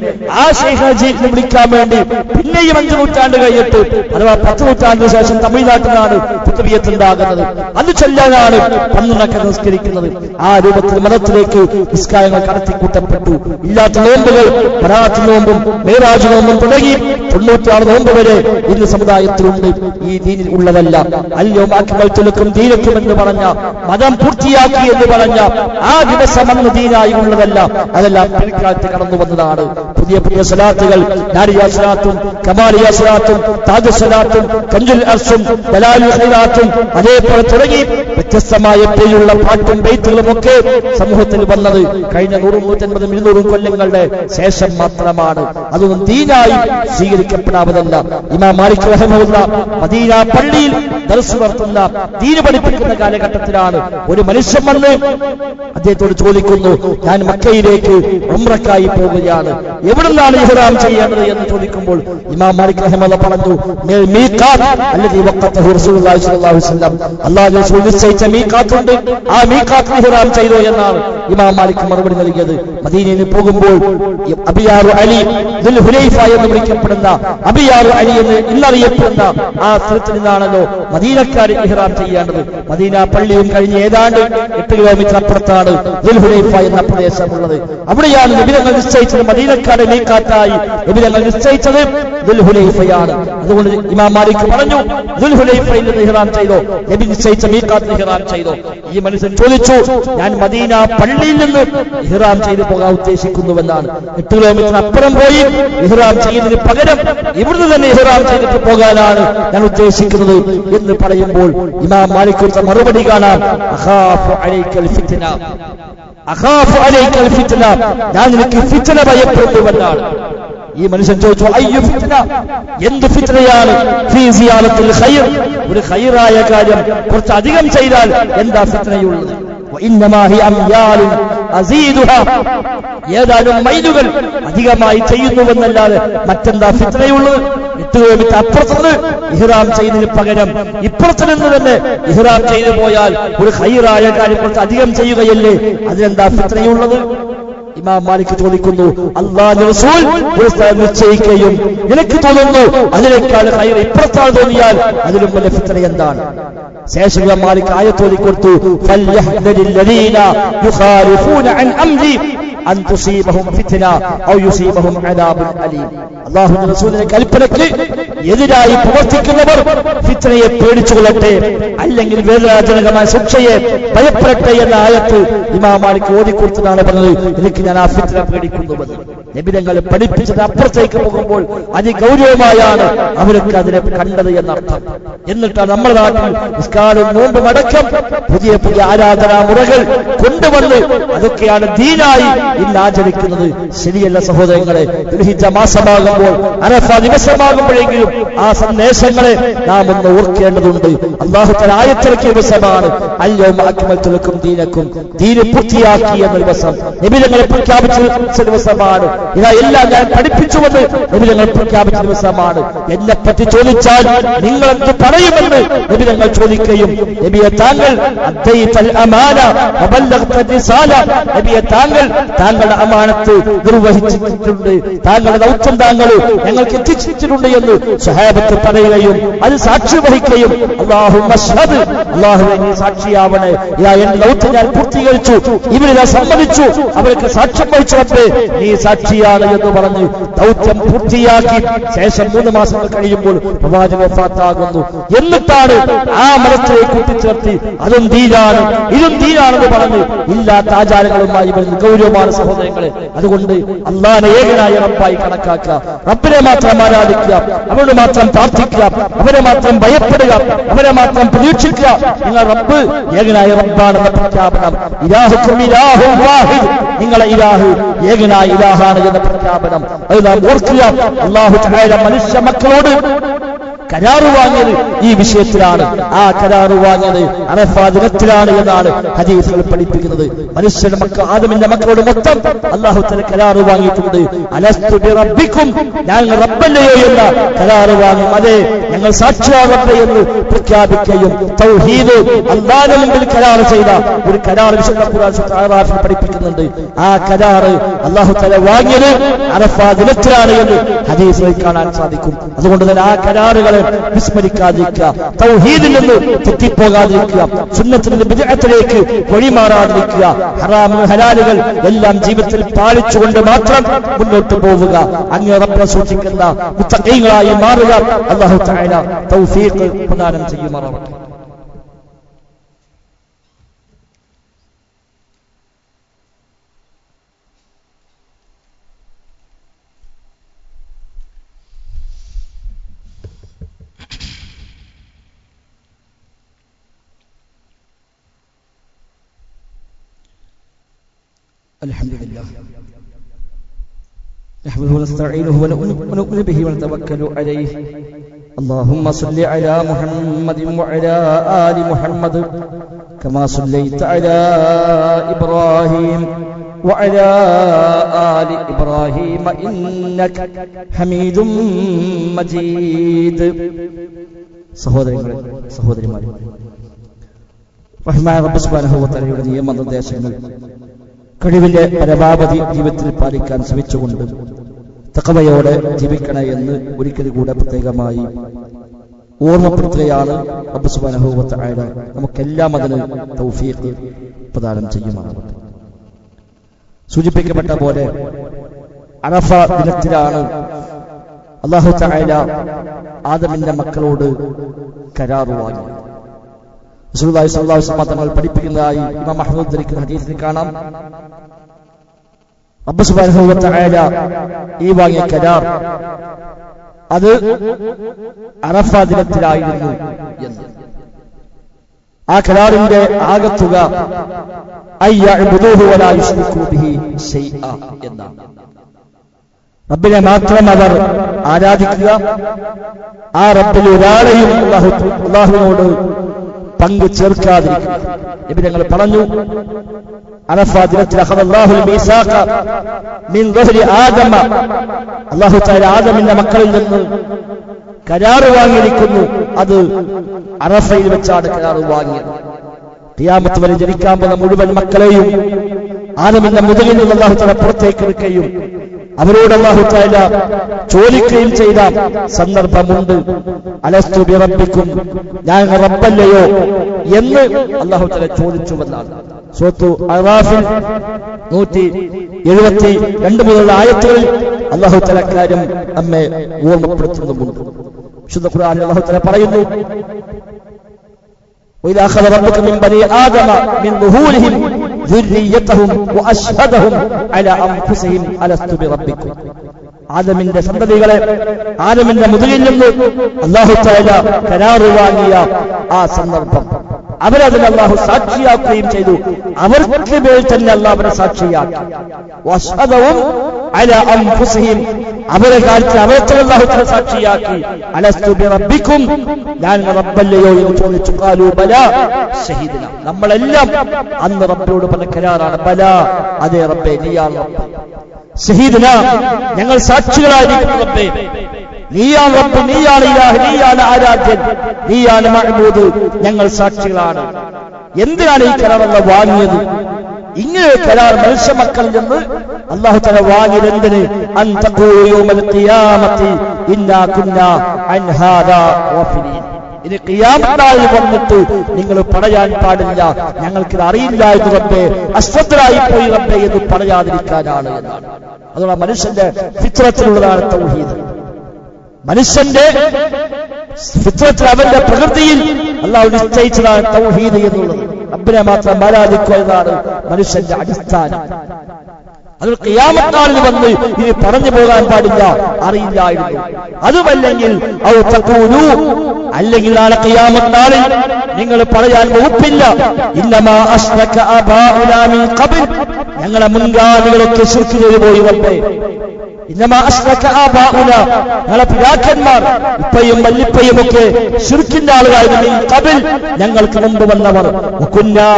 ആ ശൈഖിനെ ജീവിതം വിളിക്കാൻ വേണ്ടി പിന്നെയും 5 നൂറ്റാണ്ട് കഴിഞ്ഞിട്ട് അഥവാ 10 നൂറ്റാണ്ടിന് ശേഷം തമിഴ്നാട്ടിലാണ് ഖുത്ബിയത്ത് ഉണ്ടാകുന്നത്. അത് ചൊല്ലാനാണ് 12 നിസ്കരിക്കുന്നത്. ആ രൂപത്തിൽ മതത്തിലേക്ക് നിസ്കാരങ്ങൾ കടത്തിക്കൂട്ടപ്പെട്ടു. ഇല്ലാത്ത നോമ്പുകൾ ബറാഅത്ത് നോമ്പും മേറാജ് നോമ്പും തുടങ്ങി 96 നോമ്പ് വരെ ഇന്ന് സമുദായത്തിലുണ്ട്. ഈ ദീനിൽ ഉള്ളതല്ല. അൽയൗമ അക്മൽതു ലക്കും ദീനക്കും എന്ന് പറഞ്ഞ, മതം പൂർത്തിയാക്കി എന്ന് പറഞ്ഞ ആ ദിവസം അന്ന് ദീനായി ഉള്ളതല്ല, അതെല്ലാം പിൽക്കാലത്ത് കടന്നു വന്നതാണ്. പുതിയ പുതിയ സ്വലാത്തുകൾ, നാരിയ സ്വലാത്തും കമാലിയ സ്വലാത്തും താജ് സ്വലാത്തും കഞ്ചുൽ അർസും ദലാലുൽ ഖൈറാത്തും അതേപോലെ തുടങ്ങി വ്യത്യസ്തമായ പേരുള്ള പാട്ടും ബൈത്തുകളും ഒക്കെ സമൂഹത്തിൽ വന്നത് കഴിഞ്ഞ 100, 150, 200 കൊല്ലങ്ങളുടെ ശേഷം മാത്രമാണ്. അതൊന്നും ദീനായി സ്വീകരിക്കപ്പെടാവതല്ല. ഇമാം മാലിക് റഹിമഹുല്ലാഹ് മദീന പള്ളിയിൽ ദർസ് നടത്തുന്ന, ദീന് പഠിപ്പിക്കുന്ന കാലഘട്ടത്തിലാണ് ഒരു മനുഷ്യൻ വന്ന് അദ്ദേഹത്തോട് ചോദിക്കുന്നു, ഞാൻ മക്കയിലേക്ക് ഉംറക്കായി പോകുകയാണ്, എവിടുന്നാണ് ഇഹ്റാം ചെയ്യേണ്ടത് എന്ന് ചോദിക്കുമ്പോൾ ഇമാം മാലിക് റഹിമഹുല്ലാഹ് പറഞ്ഞു, മീഖാത്ത് അല്ലദീ വഖതഹു റസൂലുള്ളാഹി സ്വല്ലല്ലാഹു അലൈഹി വസല്ലം, അല്ലാഹു റസൂൽ നിശ്ചയിച്ച മീഖാത്തുണ്ട്, ആ മീഖാത്തിൽ ഇഹ്റാം ചെയ്തോ എന്നാണ് ഇമാം മാലിക് മറുപടി നൽകിയത്. മദീനയിൽ പോകുമ്പോൾ അബിയാറു അലി ദുൽ ഹുലൈഫ എന്ന് വിളിക്കപ്പെടുന്ന അബിയാറു അലി എന്ന് ഇന്നറിയപ്പെടുന്ന ആ സ്ഥലത്ത് നിന്നാണല്ലോ മദീനക്കാർ ഇഹ്റാം ചെയ്യേണ്ടത്. മദീന പള്ളിയും കഴിഞ്ഞ് ഏതാണ്ട് 8 കിലോമീറ്റർ അപ്പുറത്താണ് ദുൽ ഹുലൈഫ എന്ന പ്രദേശമുള്ളത്. അവിടെയാണ് നബി തങ്ങൾ നിശ്ചയിച്ചത്, മദീനക്കാരുടെ മീഖാത്തായി നബി തങ്ങൾ നിശ്ചയിച്ചത് ദുൽ ഹുലൈഫയാണ്. അതുകൊണ്ട് ഇമാം മാലിക് പറഞ്ഞു, ദുൽ ഹുലൈഫയിൽ നിന്ന് ഇഹ്റാം ചെയ്തോ, നബി നിശ്ചയിച്ച മീഖാത്തിൽ ഇഹ്റാം ചെയ്തോ? ഈ മനുഷ്യൻ ചോദിച്ചു, ഞാൻ മദീന പള്ളിയിൽ നിന്ന് ഇഹ്റാം ചെയ്തു പോകാൻ ഉദ്ദേശിക്കുന്നുവെന്നാണ്. 8 കിലോമീറ്റർ അപ്പുറം പോയി ഇഹ്റാം ചെയ്യുന്നതിന് പകരം ഇവിടുന്ന് തന്നെ ഇഹ്റാം ചെയ്തിട്ട് പോകാനാണ് ഞാൻ ഉദ്ദേശിക്കുന്നത് എന്ന് പറയുമ്പോൾ ഇമാം മാലിക് കൊടുത്ത മറുപടി കാണാം, അഖാഫു അലൈക്കൽ ഫിത്ന, അഖാഫു അലൈക്കൽ ഫിത്ന, ഞാൻ നിനക്ക് ഫിത്ന ഭയപ്പെടുന്നുവെന്നാണ്. ഈ മനുഷ്യൻ ചോദിച്ചു, അയ്യു ഫിത്ന, എന്ത് ഫിത്നയാണ്? ഫീ സിയാറത്തുൽ ഖൈർ, ഒരു ഖൈറായ കാര്യം കുറച്ച് അധികം ചെയ്താൽ എന്താ ഫിത്നയുള്ളത്? വഇന്നമാ ഹി അംയാൽ അസീദുഹാ, ഏതാനും മൈലുകൾ അധികമായി ചെയ്യുന്നുവെന്നല്ലാതെ മറ്റെന്താ ഫിത്നയുള്ളത്? 8 കിലോമീറ്റർ അപ്പുറത്തുനിന്ന് ഇഹ്റാം ചെയ്യുന്നതിന് പകരം ഇപ്പുറത്തു നിന്ന് തന്നെ ഇഹ്റാം ചെയ്തു പോയാൽ ഒരു ഖൈറായ കാര്യം കുറച്ച് അധികം ചെയ്യുകയല്ലേ, അതിനെന്താ ഫിത്നയുള്ളത്? ഇമാം മാലിക് ചോദിക്കുന്നു, അല്ലാഹുവിന്റെ റസൂൽ ഒരു സ്ഥലം നിശ്ചയിക്കുകയും നിനക്ക് തോന്നുന്നു അതിനേക്കാൾ ഖൈർ ഇപ്പുറത്താണ് തോന്നിയാൽ അതിലും വലിയ ഫിത്ന എന്താണ്? ശേഷം ഇമാം മാലിക് ആയത്ത് ഓതി കൊടുത്തു, ഫൽയഹ്ദരില്ലദീന യുഖാലിഫൂന അൻ അംരി അൻ തുസീബഹും ഫിത്ന ഔ യുസീബഹും അദാബുൻ അലീം. അല്ലാഹുവിന്റെ റസൂലിന്റെ കൽപ്പനയ്ക്ക് എതിരായി പ്രവർത്തിക്കുന്നവർ ഫിത്നയെ പേടിച്ചുകൊള്ളട്ടെ, അല്ലെങ്കിൽ വേദനാജനകമായ ശിക്ഷയെ ഭയപ്പെടട്ടെ എന്ന ആയത്ത് ഇമാം മാലിക് ഓതിക്കൊടുത്തതാണ് പറഞ്ഞത്, എനിക്ക് ഞാൻ ആ ഫിത്ന പേടിക്കുന്നുവെന്ന്. നബി തങ്ങൾ പഠിപ്പിച്ചത് അപ്പുറത്തേക്ക് പോകുമ്പോൾ അതിഗൗരവമായാണ് അവർക്ക് അതിനെ കണ്ടത് എന്നർത്ഥം. എന്നിട്ടാണ് നമ്മുടെ നാട്ടിൽ നിസ്കാരം നോമ്പും അടക്കം പുതിയ പുതിയ ആരാധനാ മുറകൾ കൊണ്ടുവന്ന് അതൊക്കെയാണ് ദീനായി ഇന്ന് ആചരിക്കുന്നത്. ശരിയല്ല സഹോദരങ്ങളെ. ദുൽഹിജ്ജ മാസമാകുമ്പോൾ, അറഫ ദിവസമാകുമ്പോഴെങ്കിലും ആ സന്ദേശങ്ങളെ നാം ഒന്ന് ഓർക്കേണ്ടതുണ്ട്. അല്ലാഹു തആല ആയത്തിറക്കിയ ദിവസമാണ് അൽയൗമ അക്മൽതു ലക്കും ദീനക്കും, ദീന് പൂർത്തിയാക്കി എന്ന ദിവസം നബി തങ്ങൾ പ്രഖ്യാപിച്ച ദിവസമാണ്. ഇതാ എല്ലാം ഞാൻ പഠിപ്പിച്ചുവെന്ന് നബി തങ്ങൾ പ്രഖ്യാപിച്ച ദിവസമാണ്. എന്നെ പറ്റി ചോദിച്ചാൽ നിങ്ങൾ എന്ത് പറയുമെന്ന് നബി തങ്ങൾ ചോദിക്കുകയും, നബിയെ താങ്കൾ അദ്ദൈതൽ അമാന വബല്ലഗ്ത റിസാല, നബിയെ താങ്കളുടെ അമാനത്ത് നിർവഹിച്ചിട്ടുണ്ട്, താങ്കളുടെ ദൗത്യം താങ്കൾ ഞങ്ങൾക്ക് എത്തിച്ചിട്ടുണ്ട് എന്ന് സ്വഹാബത്ത് പറയുകയും അത് സാക്ഷി വഹിക്കുകയും, അല്ലാഹുമ്മ അശ്ഹദ്, അല്ലാഹുവേ നീ സാക്ഷിയാവണേ, എന്റെ ദൗത്യം ഞാൻ പൂർത്തീകരിച്ചു, ഇവരിതാ സമ്മതിച്ചു, അവർക്ക് സാക്ഷ്യം വഹിച്ചവരെ നീ സാക്ഷിയാണ് എന്ന് പറഞ്ഞ് ദൗത്യം പൂർത്തിയാക്കി ശേഷം 3 മാസങ്ങൾ കഴിയുമ്പോൾ പ്രവാചകൻ വഫാത്താകുന്നു. എന്നിട്ടാണ് ആ മതത്തിലേക്ക് കൂട്ടിച്ചേർത്തി അതും ദീനാണ് ഇതും ദീനാണെന്ന് പറഞ്ഞ് ഇല്ലാത്ത ആചാരങ്ങളുമായി വരുന്ന ഗൗരവമാണ് സഹോദരങ്ങളെ. അതുകൊണ്ട് അല്ലാഹുവിനെ ഏകനായ റബ്ബായി കണക്കാക്കുക, റബ്ബിനെ മാത്രം ആരാധിക്കുക, അവരോട് മാത്രം പ്രാർത്ഥിക്കുക, അവരെ മാത്രം ഭയപ്പെടുക, അവരെ മാത്രം പ്രതീക്ഷിക്കുക. നിങ്ങൾ റബ്ബ് ഏകനായ റബ്ബാണെന്ന പ്രഖ്യാപനം, ഇലാഹുക്കും ഇലാഹുൻ വാഹിദ്, നിങ്ങളെ ഇലാഹ് ഏകനായ ഇലാഹാണ് എന്ന പ്രഖ്യാപനം അത് നാം ഓർക്കുക. അല്ലാഹു തആല മനുഷ്യ മക്കളോട് കരാറ് വാങ്ങിയത് ഈ വിഷയത്തിലാണ്. ആ കരാറ് വാങ്ങിയത് അറഫാ ദിനത്തിലാണ് എന്നാണ് ഹദീസുകൾ പഠിപ്പിക്കുന്നത്. മനുഷ്യന്റെ മക്കൾ ആദമിന്റെ മക്കളോട് മൊത്തം അല്ലാഹു തആല കരാറ് വാങ്ങിയിട്ടുണ്ട്. അലസ്തു ബിറബ്ബിക്കും, ഞങ്ങൾ റബ്ബല്ലയോ എന്ന കരാറ് വാങ്ങി. അതെ, ഞങ്ങൾ സാക്ഷിയാകട്ടെ എന്ന് പ്രഖ്യാപിക്കുകയും തൗഹീദ് അല്ലാഹുവിന്റെ മുമ്പിൽ കരാറ് ചെയ്ത ഒരു കരാർ വിശുദ്ധ ഖുർആൻ സൂറത്ത് അറാഫിൽ പഠിപ്പിക്കുന്നുണ്ട്. ആ കരാറ് അല്ലാഹു തആല വാങ്ങിയത് അറഫാ ദിനത്തിലാണ് എന്ന് ഹദീസുകളിൽ കാണാൻ സാധിക്കും. അതുകൊണ്ട് തന്നെ ആ കരാറുകളെ വിസ്മരിക്കാതിരിക്കുക, തൗഹീദിൽ നിന്ന് തെറ്റിപ്പോകാതിരിക്കുക, സുന്നത്തിൽ നിന്ന് ബിദ്അത്തിലേക്ക് വഴിമാറാതിരിക്കുക, ഹറാം ഹലാലുകൾ എല്ലാം ജീവിതത്തിൽ പാലിച്ചുകൊണ്ട് മാത്രം മുന്നോട്ട് പോവുക. അങ്ങേ റബ്ബിനെ സൂക്ഷിക്കുന്ന മുത്തഖീങ്ങളായി മാറുക. അല്ലാഹു തആല തൗഫീഖ് പ്രദാനം ചെയ്യുമാറാവട്ടെ. الحمد لله نحمده ونستعينه ونؤمن به ونتوكل عليه. اللهم صل على محمد وعلى آل محمد كما صليت على إبراهيم وعلى آل إبراهيم إنك حميد مجيد. സഹോദരങ്ങളെ സഹോദരിമാരെ, റഹ്മാൻ റബ്ബ് സുബ്ഹാനഹു വ തആലയുടെ നിയമനിർദ്ദേശങ്ങൾ കഴിവിന്റെ പരമാവധി ജീവിതത്തിൽ പാലിക്കാൻ ശ്രമിച്ചുകൊണ്ട് തഖ്വയോടെ ജീവിക്കണേ എന്ന് ഒരിക്കൽ കൂടെ പ്രത്യേകമായി ഓർമ്മപ്പെടുത്തുകയാണ്. റബ്ബ് സുബ്ഹാനഹു വ തആല നമുക്കെല്ലാം അതിന് തൗഫീഖ് പ്രദാനം ചെയ്യുമാറാവട്ടെ. സൂചിപ്പിക്കപ്പെട്ട പോലെ അറഫ ദിനത്തിലാണ് അല്ലാഹു തആല ആദമിന്റെ മക്കളോട് കരാറ് വാങ്ങി. റസൂലുള്ളാഹി സ്വല്ലല്ലാഹു അലൈഹി വസല്ലം തങ്ങൾ പഠിപ്പിക്കുന്നതായി ഇമാം അഹ്മദ് ഉദ്ധരിക്കുന്ന ഹദീസിൽ കാണാം. റബ്ബ് സുബ്ഹാനഹു വ തആല ഈ വാങ്ങിയ കരാർ അത് അറഫ ദിനത്തിലായിരുന്നു എന്ന്. ആ കരാറിന്റെ ആകത്തുക അയ്യഅ്ബുദൂഹു വലാ യുശ്രികൂ ബിഹി ശൈഅ എന്നാണ്. റബ്ബിനെ മാത്രം അവർ ആരാധിക്കുക, ആ റബ്ബിൽ ഒരാളെയും അല്ലാഹുവിനോട് പങ്കു ചേർക്കാതിരിക്കുക. നബി തങ്ങൾ പറഞ്ഞു, അറഫാ ദിനത്തിൽ അഖദല്ലാഹുൽ മീസാഖ മിൻ ദുഹ്രി ആദമ, അല്ലാഹു തആല ആദമിന്റെ മക്കളിൽ നിന്ന് കരാറ് വാങ്ങിയിരിക്കുന്നു. അത് അറഫയിൽ വെച്ചാണ് കരാറ് വാങ്ങിയത്. ഖിയാമത്ത് വരെ ജനിക്കാൻ പോകുന്ന മുഴുവൻ മക്കളെയും ആദമിന്റെ മുതുകിൽ നിന്ന് അല്ലാഹു തആല പുറത്തേക്ക് എടുക്കുകയും അവരോട് അല്ലാഹു തആല ചോദിക്കുകയും ചെയ്ത സന്ദർഭമുണ്ട്. അലസ്തു ബി റബ്ബിക്കും, ഞാൻ റബ്ബല്ലയോ എന്ന് അല്ലാഹു തആല ചോദിച്ചുവെന്നാണ്. സൂറത്തു അറാഫിൽ 172 മുതലുള്ള ആയത്തുകളിൽ അല്ലാഹു തആല കാര്യം നമ്മെ ഓർമ്മപ്പെടുത്തുന്നുമുണ്ട്. വിശുദ്ധ ഖുർആനിൽ അല്ലാഹു തആല പറയുന്നു, وإذا أخذ ربك من بني آدم من ظهورهم ذريتهم وأشهدهم على أنفسهم ألست بربكم. ആദമിന്റെ സന്തതികളെ ആദമിന്റെ മുതുകിൽ നിന്ന് അല്ലാഹു തആല കരാർ വാങ്ങിയ ആ സന്ദർഭം അവരതിൽ അല്ലാഹു സാക്ഷിയാക്കുകയും ചെയ്തു. അവർക്ക് മേൽ തന്നെ അല്ലാഹു അവരെ സാക്ഷിയാക്കി. വഅശ്ഹദഹും അലാ അൻഫുസിഹിം, അവരെ കാര്യത്തിൽ അവരെ അല്ലാഹു തആല സാക്ഷിയാക്കി. അലസ്തു ബിറബ്ബിക്കും, ഞാൻ റബ്ബല്ലയോ എന്ന് ചോദിച്ചു. ഖാലൂ ബലാ ഷഹീദന, നമ്മളെല്ലാം അന്ന് റബ്ബിനോട് പറഞ്ഞ കരാറാണ്. ബലാ, അതേ റബ്ബേ, നീയാണ് റബ്ബ്. ഷഹീദന, ഞങ്ങൾ സാക്ഷികളായിരിക്കും റബ്ബേ. നീയാണ് റബ്ബ്, നീയാണ് ഇലാഹ്, നീയാണ് ആരാധ്യൻ, നീയാണ് മഅ്ബൂദ്, ഞങ്ങൾ സാക്ഷികളാണ്. എന്തിനാണ് ഈ കരാർ അല്ലാഹു വാങ്ങിയത്? ഇങ്ങനെ കരാർ മനുഷ്യ മക്കളിൽ നിന്ന് അല്ലാഹു തആല വാങ്ങിയത് എന്തിന്? അൻ തഖൂലു യൗമൽ ഖിയാമത്തി ഇന്നാ കുന്നാ അൻ ഹാദാ ഗാഫിലീൻ. ഇനി ഖിയാമത്ത് നാളിൽ വന്നിട്ട് നിങ്ങൾ പറയാൻ പാടില്ല, ഞങ്ങൾക്കിത് അറിയില്ലായിരുന്നു റബ്ബേ, അശ്രദ്ധരായി പോയി റബ്ബേ എന്ന് പറയാതിരിക്കാനാണ് എന്നാണ്. അതുകൊണ്ട് മനുഷ്യന്റെ ഫിത്രത്തിലുള്ളതാണ് തൗഹീദ്. മനുഷ്യന്റെ ഫിത്രത്തിൽ, അവന്റെ പ്രകൃതിയിൽ അല്ലാഹു നിശ്ചയിച്ചതാണ് തൗഹീദ് എന്നുള്ളത്. റബ്ബിനെ മാത്രം ആരാധിക്കുക എന്നതാണ് മനുഷ്യന്റെ അടിസ്ഥാനം. അത് ഖിയാമത്ത് നാളിൽ വന്ന് ഇനി പറഞ്ഞു പോകാൻ പാടില്ല, അറിയില്ലായിരുന്നു. അതുമല്ലെങ്കിൽ ഔ തഖൂലു, അല്ലെങ്കിൽ നാളെ ഖിയാമത്ത് നാളിൽ നിങ്ങൾ പറയാൻ വകുപ്പില്ല, ഇന്നമാ അശ്റക ആബാഉനാ മിൻ ഖബ്ൽ, ഞങ്ങളെ മുൻഗാമികളൊക്കെ ശിർക്ക് ചെയ്തു പോയി റബ്ബേ. ഇന്നമാ അശ്റക ആബാഉനാ, ഞങ്ങളെ പിതാക്കന്മാർ ഉപ്പയും വല്ലിപ്പയും ഒക്കെ ശിർക്കിന്റെ ആളുകളായിരുന്നു. മിൻ ഖബ്ൽ, ഞങ്ങൾക്ക് മുമ്പ് വന്നവർ. വകുന്നാ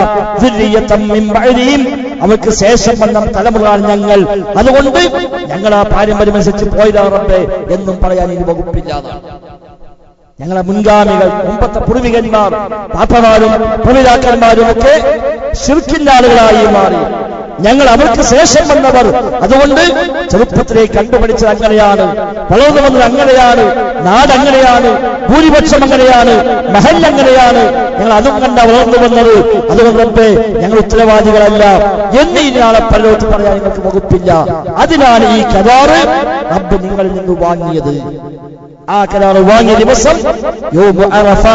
ദുർരിയതൻ മിൻ ബഅദിഹിം, അവർക്ക് ശേഷം വന്ന തലമുറയാണ് ഞങ്ങൾ. അതുകൊണ്ട് ഞങ്ങൾ ആ പാരമ്പര്യമനുസരിച്ച് പോയതാ റബ്ബേ എന്നും പറയാൻ ഇനി വകുപ്പില്ലാതാണ്. ഞങ്ങളെ മുൻഗാമികൾ, മുമ്പത്തെ പൂർവികന്മാർ, പാപ്പമാരും പ്രപിതാക്കന്മാരും ഒക്കെ ശിർക്കിന്റെ ആളുകളായി മാറി. ഞങ്ങൾ അവർക്ക് ശേഷം വന്നവർ. അതുകൊണ്ട് ചെറുപ്പത്തിലേക്ക് കണ്ടുപഠിച്ചത് അങ്ങനെയാണ്, വളർന്നു വന്നത് അങ്ങനെയാണ്, നാട് അങ്ങനെയാണ്, ഭൂരിപക്ഷം അങ്ങനെയാണ്, മഹൽ അങ്ങനെയാണ്, ഞങ്ങൾ അതും കണ്ട വളർന്നു വന്നത്. അതുകൊണ്ട് റബ്ബേ, ഞങ്ങൾ ഉത്തരവാദികളല്ല എന്ന് ഇനി നാളെ പലരോട് പറയാൻ നിങ്ങൾക്ക് വകുപ്പില്ല. അതിനാണ് ഈ കരാറ് റബ്ബ് നിങ്ങളിൽ നിന്ന് വാങ്ങിയത്. ആ കരാറ് വാങ്ങിയ ദിവസം യൗമു അറഫ,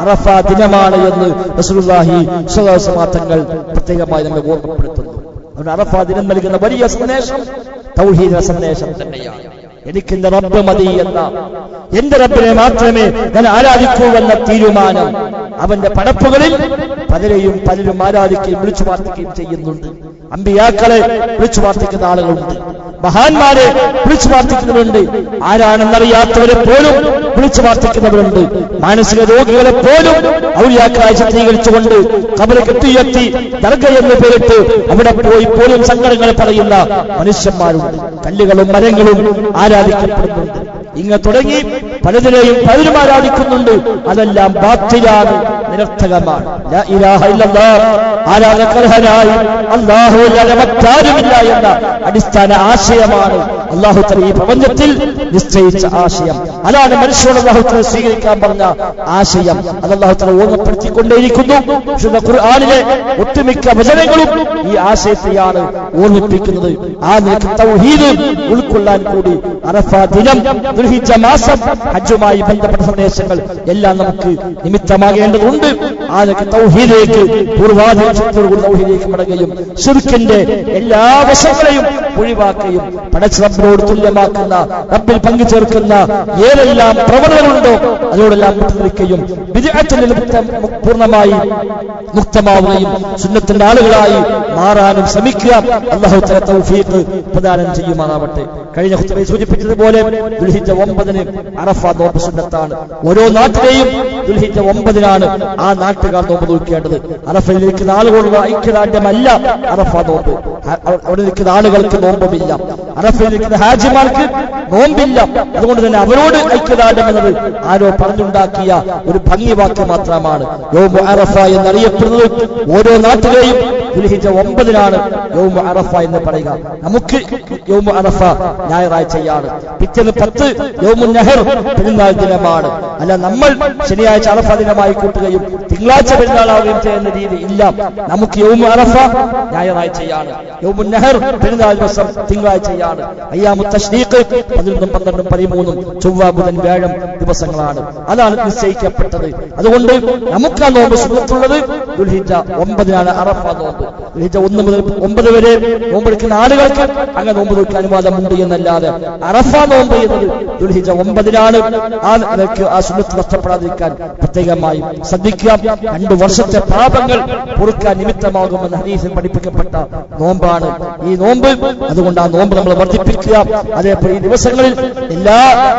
അറഫ ദിനമാണ് എന്ന് റസൂലുള്ളാഹി സ്വല്ലല്ലാഹു അലൈഹി വസല്ലം തങ്ങൾ പ്രത്യേകമായി നമ്മെ ഓർമ്മപ്പെടുത്തുന്നു. അതുകൊണ്ട് അറഫ ദിനം നൽകുന്ന വലിയ സന്ദേശം തൗഹീദ് സന്ദേശം തന്നെയാണ്. എനിക്ക് എന്റെ റബ്ബ് മതി എന്ന, എന്റെ റബ്ബിനെ മാത്രമേ ഞാൻ ആരാധിക്കൂ എന്ന തീരുമാനം. അവന്റെ പടപ്പുകളിൽ പലരും ആരാധിക്കുകയും വിളിച്ചു പ്രാർത്ഥിക്കുകയും ചെയ്യുന്നുണ്ട്. അമ്പിയാക്കളെ വിളിച്ചു പ്രാർത്ഥിക്കുന്ന ആളുകളുണ്ട്, മഹാന്മാരെ വിളിച്ചു പ്രാർത്ഥിക്കുന്നവരുണ്ട്, ആരാണെന്നറിയാത്തവരെ പോലും വിളിച്ചു പ്രാർത്ഥിക്കുന്നവരുണ്ട്, മാനസിക രോഗികളെ പോലും ഔലിയാക്കളായി ചിത്രീകരിച്ചുകൊണ്ട് ഖബർ കെട്ടിയുയർത്തി ദർഗ എന്ന് പേരിട്ട് അവിടെ പോയി പോലും സങ്കടങ്ങൾ പറയുന്ന മനുഷ്യന്മാരുണ്ട്. കല്ലുകളും മരങ്ങളും ആരാധിക്കപ്പെടുന്നുണ്ട്. ഇങ്ങനെ തുടങ്ങി പലരും ആരാധിക്കുന്നുണ്ട്. അതെല്ലാം ബാത്തിലാണ്, നിരർത്ഥകമാണ്. ലാ ഇലാഹ ഇല്ലല്ലാഹ്, ആരാധകർഹനായി അല്ലാഹുവല്ലാതെ മറ്റാരുമില്ല എന്ന അടിസ്ഥാന ആശയമാണ് അല്ലാഹു തആല ഈ പ്രപഞ്ചത്തിൽ നിശ്ചയിച്ച ആശയം. അതാണ് മനുഷ്യരോട് അല്ലാഹു തആല സ്വീകരിക്കാൻ പറഞ്ഞ ആശയം. അത് അല്ലാഹു തആല ഓർമ്മപ്പെടുത്തിക്കൊണ്ടേയിരിക്കുന്നു. വിശുദ്ധ ഖുർആനിലെ ഒട്ടുമിക്ക വചനങ്ങളും ഈ ആശയത്തെയാണ് ഓർമ്മിപ്പിക്കുന്നത്. ആ നിലയ്ക്ക് തൗഹീദ് ഉൾക്കൊള്ളാൻ കൂടി അറഫ ദിനം, ദുൽഹിജ്ജ മാസം, ഹജ്ജുമായി ബന്ധപ്പെട്ട സന്ദേശങ്ങൾ എല്ലാം നമുക്ക് നിമിത്തമാകേണ്ടതുണ്ട്. ആ നിലയ്ക്ക് തൗഹീദിലേക്ക് പൂർവാധികത്തോടുകൂടി തൗഹീദിലേക്ക് മടങ്ങുകയും ശിർക്കിന്റെ എല്ലാ വശങ്ങളെയും ഒഴിവാക്കുകയും പടച്ച റബ്ബിനോട് തുല്യമാക്കുന്ന, റബ്ബിൽ പങ്കുചേർക്കുന്ന ഏതെല്ലാം പ്രവണതകളുണ്ടോ അതിനോടെല്ലാം വിട്ടുനിൽക്കുകയും ബിദ്അത്തിൽ പൂർണ്ണമായി മുക്തമാവുകയും സുന്നത്തിന്റെ ആളുകളായി മാറാനും ശ്രമിക്കുക. അല്ലാഹു തആല തൗഫീഖ് പ്രദാനം ചെയ്യുമാറാവട്ടെ. കഴിഞ്ഞ ഖുത്ബയിൽ സൂചിപ്പിച്ചതുപോലെ ദുൽഹിജ്ജ 9 അറഫ നോമ്പ് സുന്നത്താണ്. ഓരോ നാട്ടിലെയും ദുൽഹിജ്ജ 9 ആ നാട്ടുകാർ നോമ്പ് നോക്കേണ്ടത്. അറഫയിൽ നിൽക്കുന്ന ആളുകളുടെ ഐക്യദാർഢ്യമല്ല അറഫ നോമ്പ്. അവിടെ നിൽക്കുന്ന ആളുകൾക്ക് നോമ്പുമില്ല, അറഫയിൽ നിൽക്കുന്ന ഹാജിമാർക്ക് നോമ്പില്ല. അതുകൊണ്ട് തന്നെ അവരോട് ഐക്യദാർഢ്യം എന്നത് ആരോ പറഞ്ഞുണ്ടാക്കിയ ഒരു ഭംഗി വാക്ക് മാത്രമാണ്. യൗമു അറഫ എന്നറിയപ്പെടുന്നത് ഓരോ നാട്ടിലെയും ദുൽഹിജ്ജ 9-നാണ് യൗമു അറഫ എന്ന് പറയുക. നമുക്ക് യൗമു അറഫ ഞായറാഴ്ചയാണ്. പിറ്റേന്ന് 10 യൗമുൻ നഹർ പെരുന്നാൾ ദിനമാണ്. അല്ല നമ്മൾ ശനിയാഴ്ച അറഫ ദിനമായി കൂട്ടുകയും തിങ്കളാഴ്ച പെരുന്നാളാവുകയും ചെയ്യുന്ന രീതി ഇല്ല. നമുക്ക് യൗമു അറഫ ഞായറാഴ്ചയാണ്, യൗമുൻ നഹർ പെരുന്നാൾ ദിവസം തിങ്കളാഴ്ചയാണ്. അയ്യാമു തശ്രീഖ് 11, 12, 13 ചൊവ്വ, ബുധൻ, വ്യാഴം ദിവസങ്ങളാണ്. അതാണ് നിശ്ചയിക്കപ്പെട്ടത്. അതുകൊണ്ട് നമുക്ക് ആ നോമ്പ് സുന്നത്തുള്ളത് ദുൽഹിജ്ജ 9-നാണ് അറഫ നോമ്പ്. ദുൽഹിജ്ജ 1 മുതൽ 9 വരെ നോമ്പെടുക്കുന്ന ആളുകൾക്ക് അങ്ങനെ നോമ്പ് നോക്കാൻ അനുവാദമുണ്ട് എന്നല്ലാതെ അറഫ നോമ്പ് എന്നത് ദുൽഹിജ്ജ 9-നാണ്. ആ സുന്നത്ത് നഷ്ടപ്പെടാതിരിക്കാൻ പ്രത്യേകമായി ശ്രദ്ധിക്കുക. 2 വർഷത്തെ പാപങ്ങൾ പൊറുക്കാൻ നിമിത്തമാകുമെന്ന് ഹദീസിൽ പഠിപ്പിക്കപ്പെട്ട നോമ്പാണ് ഈ നോമ്പ്. അതുകൊണ്ട് ആ നോമ്പ് നമ്മൾ വർദ്ധിപ്പിക്കുക. അതേപോലെ ഈ ദിവസങ്ങളിൽ എല്ലാ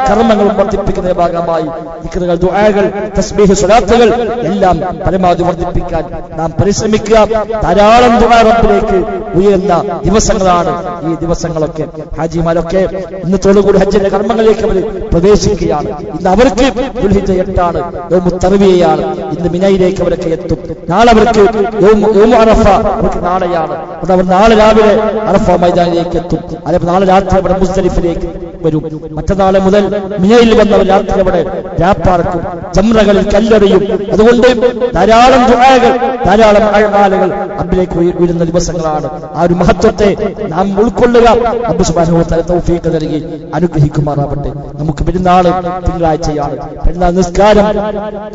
കർമ്മങ്ങളും വർദ്ധിപ്പിക്കുന്നതിന്റെ ഭാഗമായി ദിക്റുകൾ, ദുആകൾ, തസ്ബീഹ്, സ്വലാത്തുകൾ എല്ലാം പരമാവധി വർദ്ധിപ്പിക്കാൻ നാം പരിശ്രമിക്കുക. ധാരാളം ദുആ റബ്ബിലേക്ക് ഉയരുന്ന ദിവസങ്ങളാണ് ഈ ദിവസങ്ങളൊക്കെ. ഹാജിമാരൊക്കെ ഇന്നത്തോടുകൂടി ഹജ്ജിന്റെ കർമ്മങ്ങളിലേക്ക് അവർ പ്രവേശിക്കുകയാണ്. ഇന്ന് അവർക്ക് ദുൽഹിജ്ജ 8-ആണ്, യൗമു തർവിയയാണ്. ഇന്ന് മിനയിലേക്ക് അവരൊക്കെ എത്തും. നാളെ അവർക്ക് യൗമു അറഫ അവർക്ക് നാളെയാണ്. അവർ നാളെ രാവിലെ അറഫ മൈതാനിലേക്ക് എത്തും. അതേപോലെ നാളെ രാത്രി അവിടെ മുസ്ദലിഫിലേക്ക് വരും. മറ്റന്നാളെ മുതൽ മിനയിൽ വന്നവർ രാത്രി അവിടെ രാപ്പാർക്കും, ജംറകളിൽ കല്ലെറിയും. അതുകൊണ്ട് ധാരാളം ദുആകൾ, ധാരാളം അഅ്മാലുകൾ റബ്ബിലേക്ക് ഉയരുന്ന ദിവസങ്ങളാണ്. ആ ഒരു മഹത്വത്തെ നാം ഉൾക്കൊള്ളുക. റബ്ബ് സുബ്ഹാനഹു വ തആല തൗഫീഖ് നൽകി അനുഗ്രഹിക്കുമാറാവട്ടെ. നമുക്ക് പെരുന്നാൾ തിങ്കളാഴ്ചയാണ്. പെരുന്നാൾ നിസ്കാരം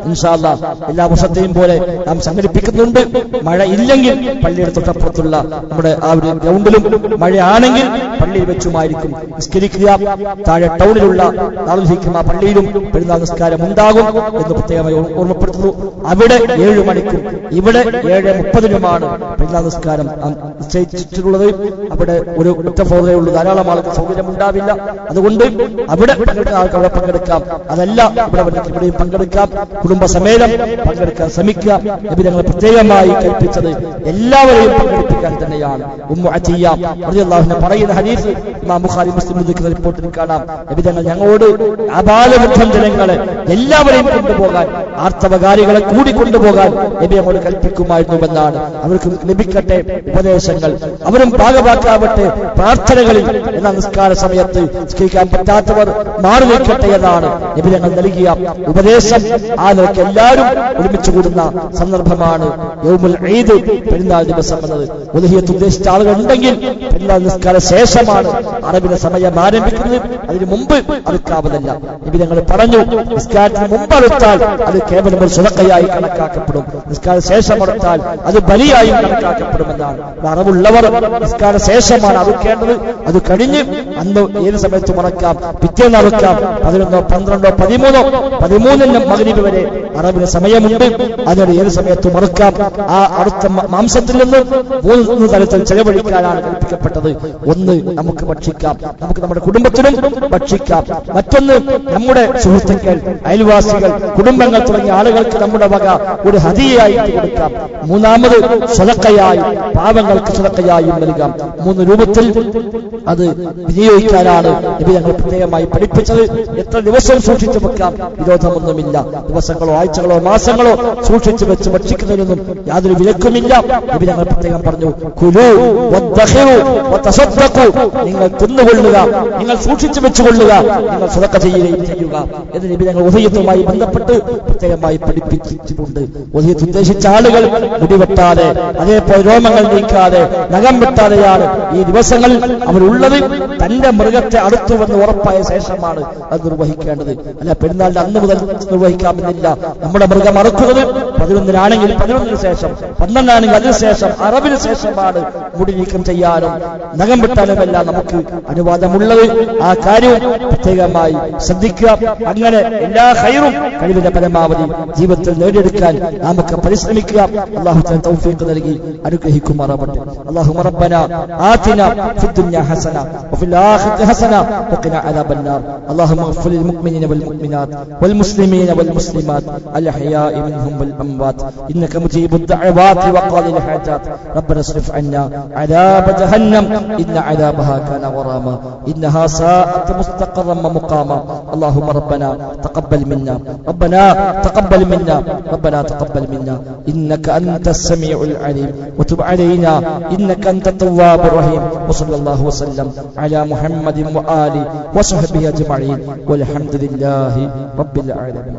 ഇൻഷാ അല്ലാഹ് എല്ലാ വർഷത്തെയും പോലെ നാം സംഘടിപ്പിക്കുന്നുണ്ട്. മഴ ഇല്ലെങ്കിൽ പള്ളിയുടെ തൊട്ടപ്പുറത്തുള്ള നമ്മുടെ ആ ഒരു ഗ്രൗണ്ടിലും, മഴയാണെങ്കിൽ പള്ളിയിൽ വെച്ചുമായിരിക്കും നിസ്കരിക്കുക. താഴെ ടൗണിലുള്ള ദാറുൽ ഹിക്മ പള്ളിയിലും പെരുന്നാൾ നിസ്കാരം ഉണ്ടാകും എന്ന് പ്രത്യേകമായി ഓർമ്മപ്പെടുത്തുന്നു. അവിടെ 7 മണിക്കും ഇവിടെ 7:30-നുമാണ് പെരുന്നാൾ നിസ്കാരം നിശ്ചയിച്ചിട്ടുള്ളത്. അവിടെ ഒരു ഒറ്റ ഫ്ലോറേ ഉള്ളൂ, ധാരാളം ആൾക്ക് സൗകര്യം ഉണ്ടാവില്ല. അതുകൊണ്ട് അവിടെ പങ്കെടുക്കുന്ന ആൾക്ക് അവിടെ പങ്കെടുക്കാം. അതല്ല ഇവിടെയും പങ്കെടുക്കാം. കുടുംബസമേതം പങ്കെടുക്കാൻ ശ്രമിക്കുക. നബി ഞങ്ങൾ പ്രത്യേകമായി കൽപ്പിച്ചത് എല്ലാവരെയും പങ്കെടുപ്പിക്കാൻ തന്നെയാണ്. ഉമ്മു അത്തിയ്യ റളിയല്ലാഹു അൻഹ പറയുന്ന ഹദീസ് ഇമാം ബുഖാരി, മുസ്ലിം ഉദ്ധരിക്കുന്ന റിപ്പോർട്ടിൽ കാണാം. നബി തങ്ങൾ ഞങ്ങളോട് ആബാലവൃദ്ധം ജനങ്ങളെ എല്ലാവരെയും കൊണ്ടുപോകാൻ, ആർത്തവകാരികളെ കൂടി കൊണ്ടുപോകാൻ നബി ഞങ്ങളോട് കൽപ്പിക്കുമായിരുന്നുവെന്നാണ്. അവർക്ക് ലഭിക്കട്ടെ ഉപദേശങ്ങൾ, അവരും ഭാഗഭാക്കാവട്ടെ പ്രാർത്ഥനകളിൽ. എന്ന നിസ്കാര സമയത്ത് നിസ്കരിക്കാൻ പറ്റാത്തവർ മാറി നിൽക്കട്ടെ എന്നാണ് നബി ഞങ്ങൾ നൽകിയ ഉപദേശം. ആ നിലയ്ക്ക് എല്ലാവരും ഒരുമിച്ച് കൂടുന്ന സന്ദർഭമാണ് യൗമുൽ ഈദ്, പെരുന്നാൾ ദിവസം എന്നത്. ഉദ്ഹിയ്യത്ത് ഉദ്ദേശിച്ച ആളുകൾ ഉണ്ടെങ്കിൽ പെരുന്നാൾ നിസ്കാര ശേഷമാണ് അറബിന്റെ സമയം ആരംഭിക്കുന്നത്. അതിനു മുമ്പ് അറുക്കാവതല്ല. നബി ഞങ്ങൾ പറഞ്ഞു, നിസ്കാരത്തിന് മുമ്പ് അറുത്താൽ അത് കേവലം ഒരു സ്വതക്കയായി കണക്കാക്കപ്പെടും, നിസ്കാര ശേഷം അറുത്താൽ അത് ബലിയായി കണക്കാക്കപ്പെടുമെന്നാണ്. അറിവുള്ളവർ നിസ്കാര ശേഷമാണ് അറുക്കേണ്ടത്. അത് കഴിഞ്ഞ് അന്ന് ഏത് സമയത്തും അറക്കാം, പിറ്റേന്ന് അറുക്കാം. 11, 12, 13 മഗ്‌രിബ് വരെ അറബിന് സമയമുണ്ട്. അതിനോട് ഏത് സമയത്തും അറുക്കാം. ആ അടുത്ത മാംസത്തിൽ നിന്ന് 3 തലത്തിൽ ചെലവഴിക്കാനാണ് കൽപ്പിക്കപ്പെട്ടത്. ഒന്ന് നമുക്ക് ഭക്ഷിക്കാം, നമുക്ക് നമ്മുടെ കുടുംബത്തിനും ഭക്ഷിക്കാം. മറ്റൊന്ന് നമ്മുടെ സുഹൃത്തുക്കൾ, അയൽവാസികൾ, കുടുംബങ്ങൾ തുടങ്ങിയ ആളുകൾക്ക് നമ്മുടെ വക ഒരു ഹദിയയായി കൊടുക്കാം. മൂന്നാമത് സ്വതക്കയായി, പാവങ്ങൾക്ക് സ്വതക്കയായും നൽകാം. 3 രൂപത്തിൽ അത് വിനിയോഗിക്കാനാണ് നബി ഞങ്ങൾ പ്രത്യേകമായി പഠിപ്പിച്ചത്. എത്ര ദിവസം സൂക്ഷിച്ചു വെക്കാം, വിരോധമൊന്നുമില്ല. ദിവസങ്ങളോ ആഴ്ചകളോ മാസങ്ങളോ സൂക്ഷിച്ചു വെച്ച് ഭക്ഷിക്കുന്നതിനൊന്നും യാതൊരു വിലക്കുമില്ല. നബി ഞങ്ങൾ പ്രത്യേകം പറഞ്ഞു, കുലൂ വദ്ദഖിറു വതസദ്ദഖു, നിങ്ങൾ തിന്നുകൊള്ളുക, നിങ്ങൾ സൂക്ഷിച്ചു വെച്ചുകൊള്ളുക, നിങ്ങൾ സ്വതക്ക ചെയ്യുകയും ചെയ്യുക എന്ന് നബി ഞങ്ങൾ ഉദ്ഹിയ്യത്തുമായി ബന്ധപ്പെട്ട് പ്രത്യേകമായി പഠിപ്പിച്ചിട്ടുണ്ട്. ഉദ്ഹിയ്യത്ത് ഉദ്ദേശിച്ച ആളുകൾ മുടിവെട്ടാതെ, അതേപോലെ രോമങ്ങൾ നീക്കാതെ, നഖം വെട്ടാതെയാണ് ഈ ദിവസങ്ങളിൽ അവരുള്ളത്. തന്റെ മൃഗത്തെ അടുത്തുവെന്ന് ഉറപ്പായ ശേഷമാണ് അത് നിർവഹിക്കേണ്ടത്. അല്ല പെരുന്നാളിന്റെ അന്ന് മുതൽ നിർവഹിക്കാമെന്നില്ല. നമ്മുടെ മൃഗം അറുക്കുന്നത് 11-നാണെങ്കിൽ 11-ന് ശേഷം, 12-നാണെങ്കിൽ അതിനുശേഷം, അറബിന് ശേഷമാണ് മുടി നീക്കം ചെയ്യാനും നഖം വെട്ടാനുമെല്ലാം നമുക്ക് അനുവാദമുള്ളത്. ആ കാര്യവും പ്രത്യേകമായി ശ്രദ്ധിക്കുക. അങ്ങനെ എല്ലാ ഖൈറും കഴിവിന്റെ പരമാവധി ജീവിതത്തിൽ നേടിയെടുക്കാൻ നമുക്ക് പരിശ്രമിക്കുക. അല്ലാഹു തആല തൗഫീഖ് നൽകി അനുഗ്രഹിക്കുമാറാവട്ടെ. അല്ലാഹുമ്മ റബ്ബനാ ആതിനാ ഫിദ്ദുനിയ حسنة وفي الآخرة حسنة وقنا عذاب النار. اللهم اغفر للمؤمنين والمؤمنات والمسلمين والمسلمات الأحياء منهم والأموات إنك مجيب الدعوات وقاضي الحاجات. ربنا اصرف عنا عذاب جهنم إن عذابها كان غراما إنها ساءت مستقرا ومقاما. اللهم ربنا تقبل منا تقبل منا إنك أنت السميع العليم وتب علينا إنك أنت التواب الرحيم. وصلى الله وسلم على محمد وآله وصحبه أجمعين والحمد لله رب العالمين.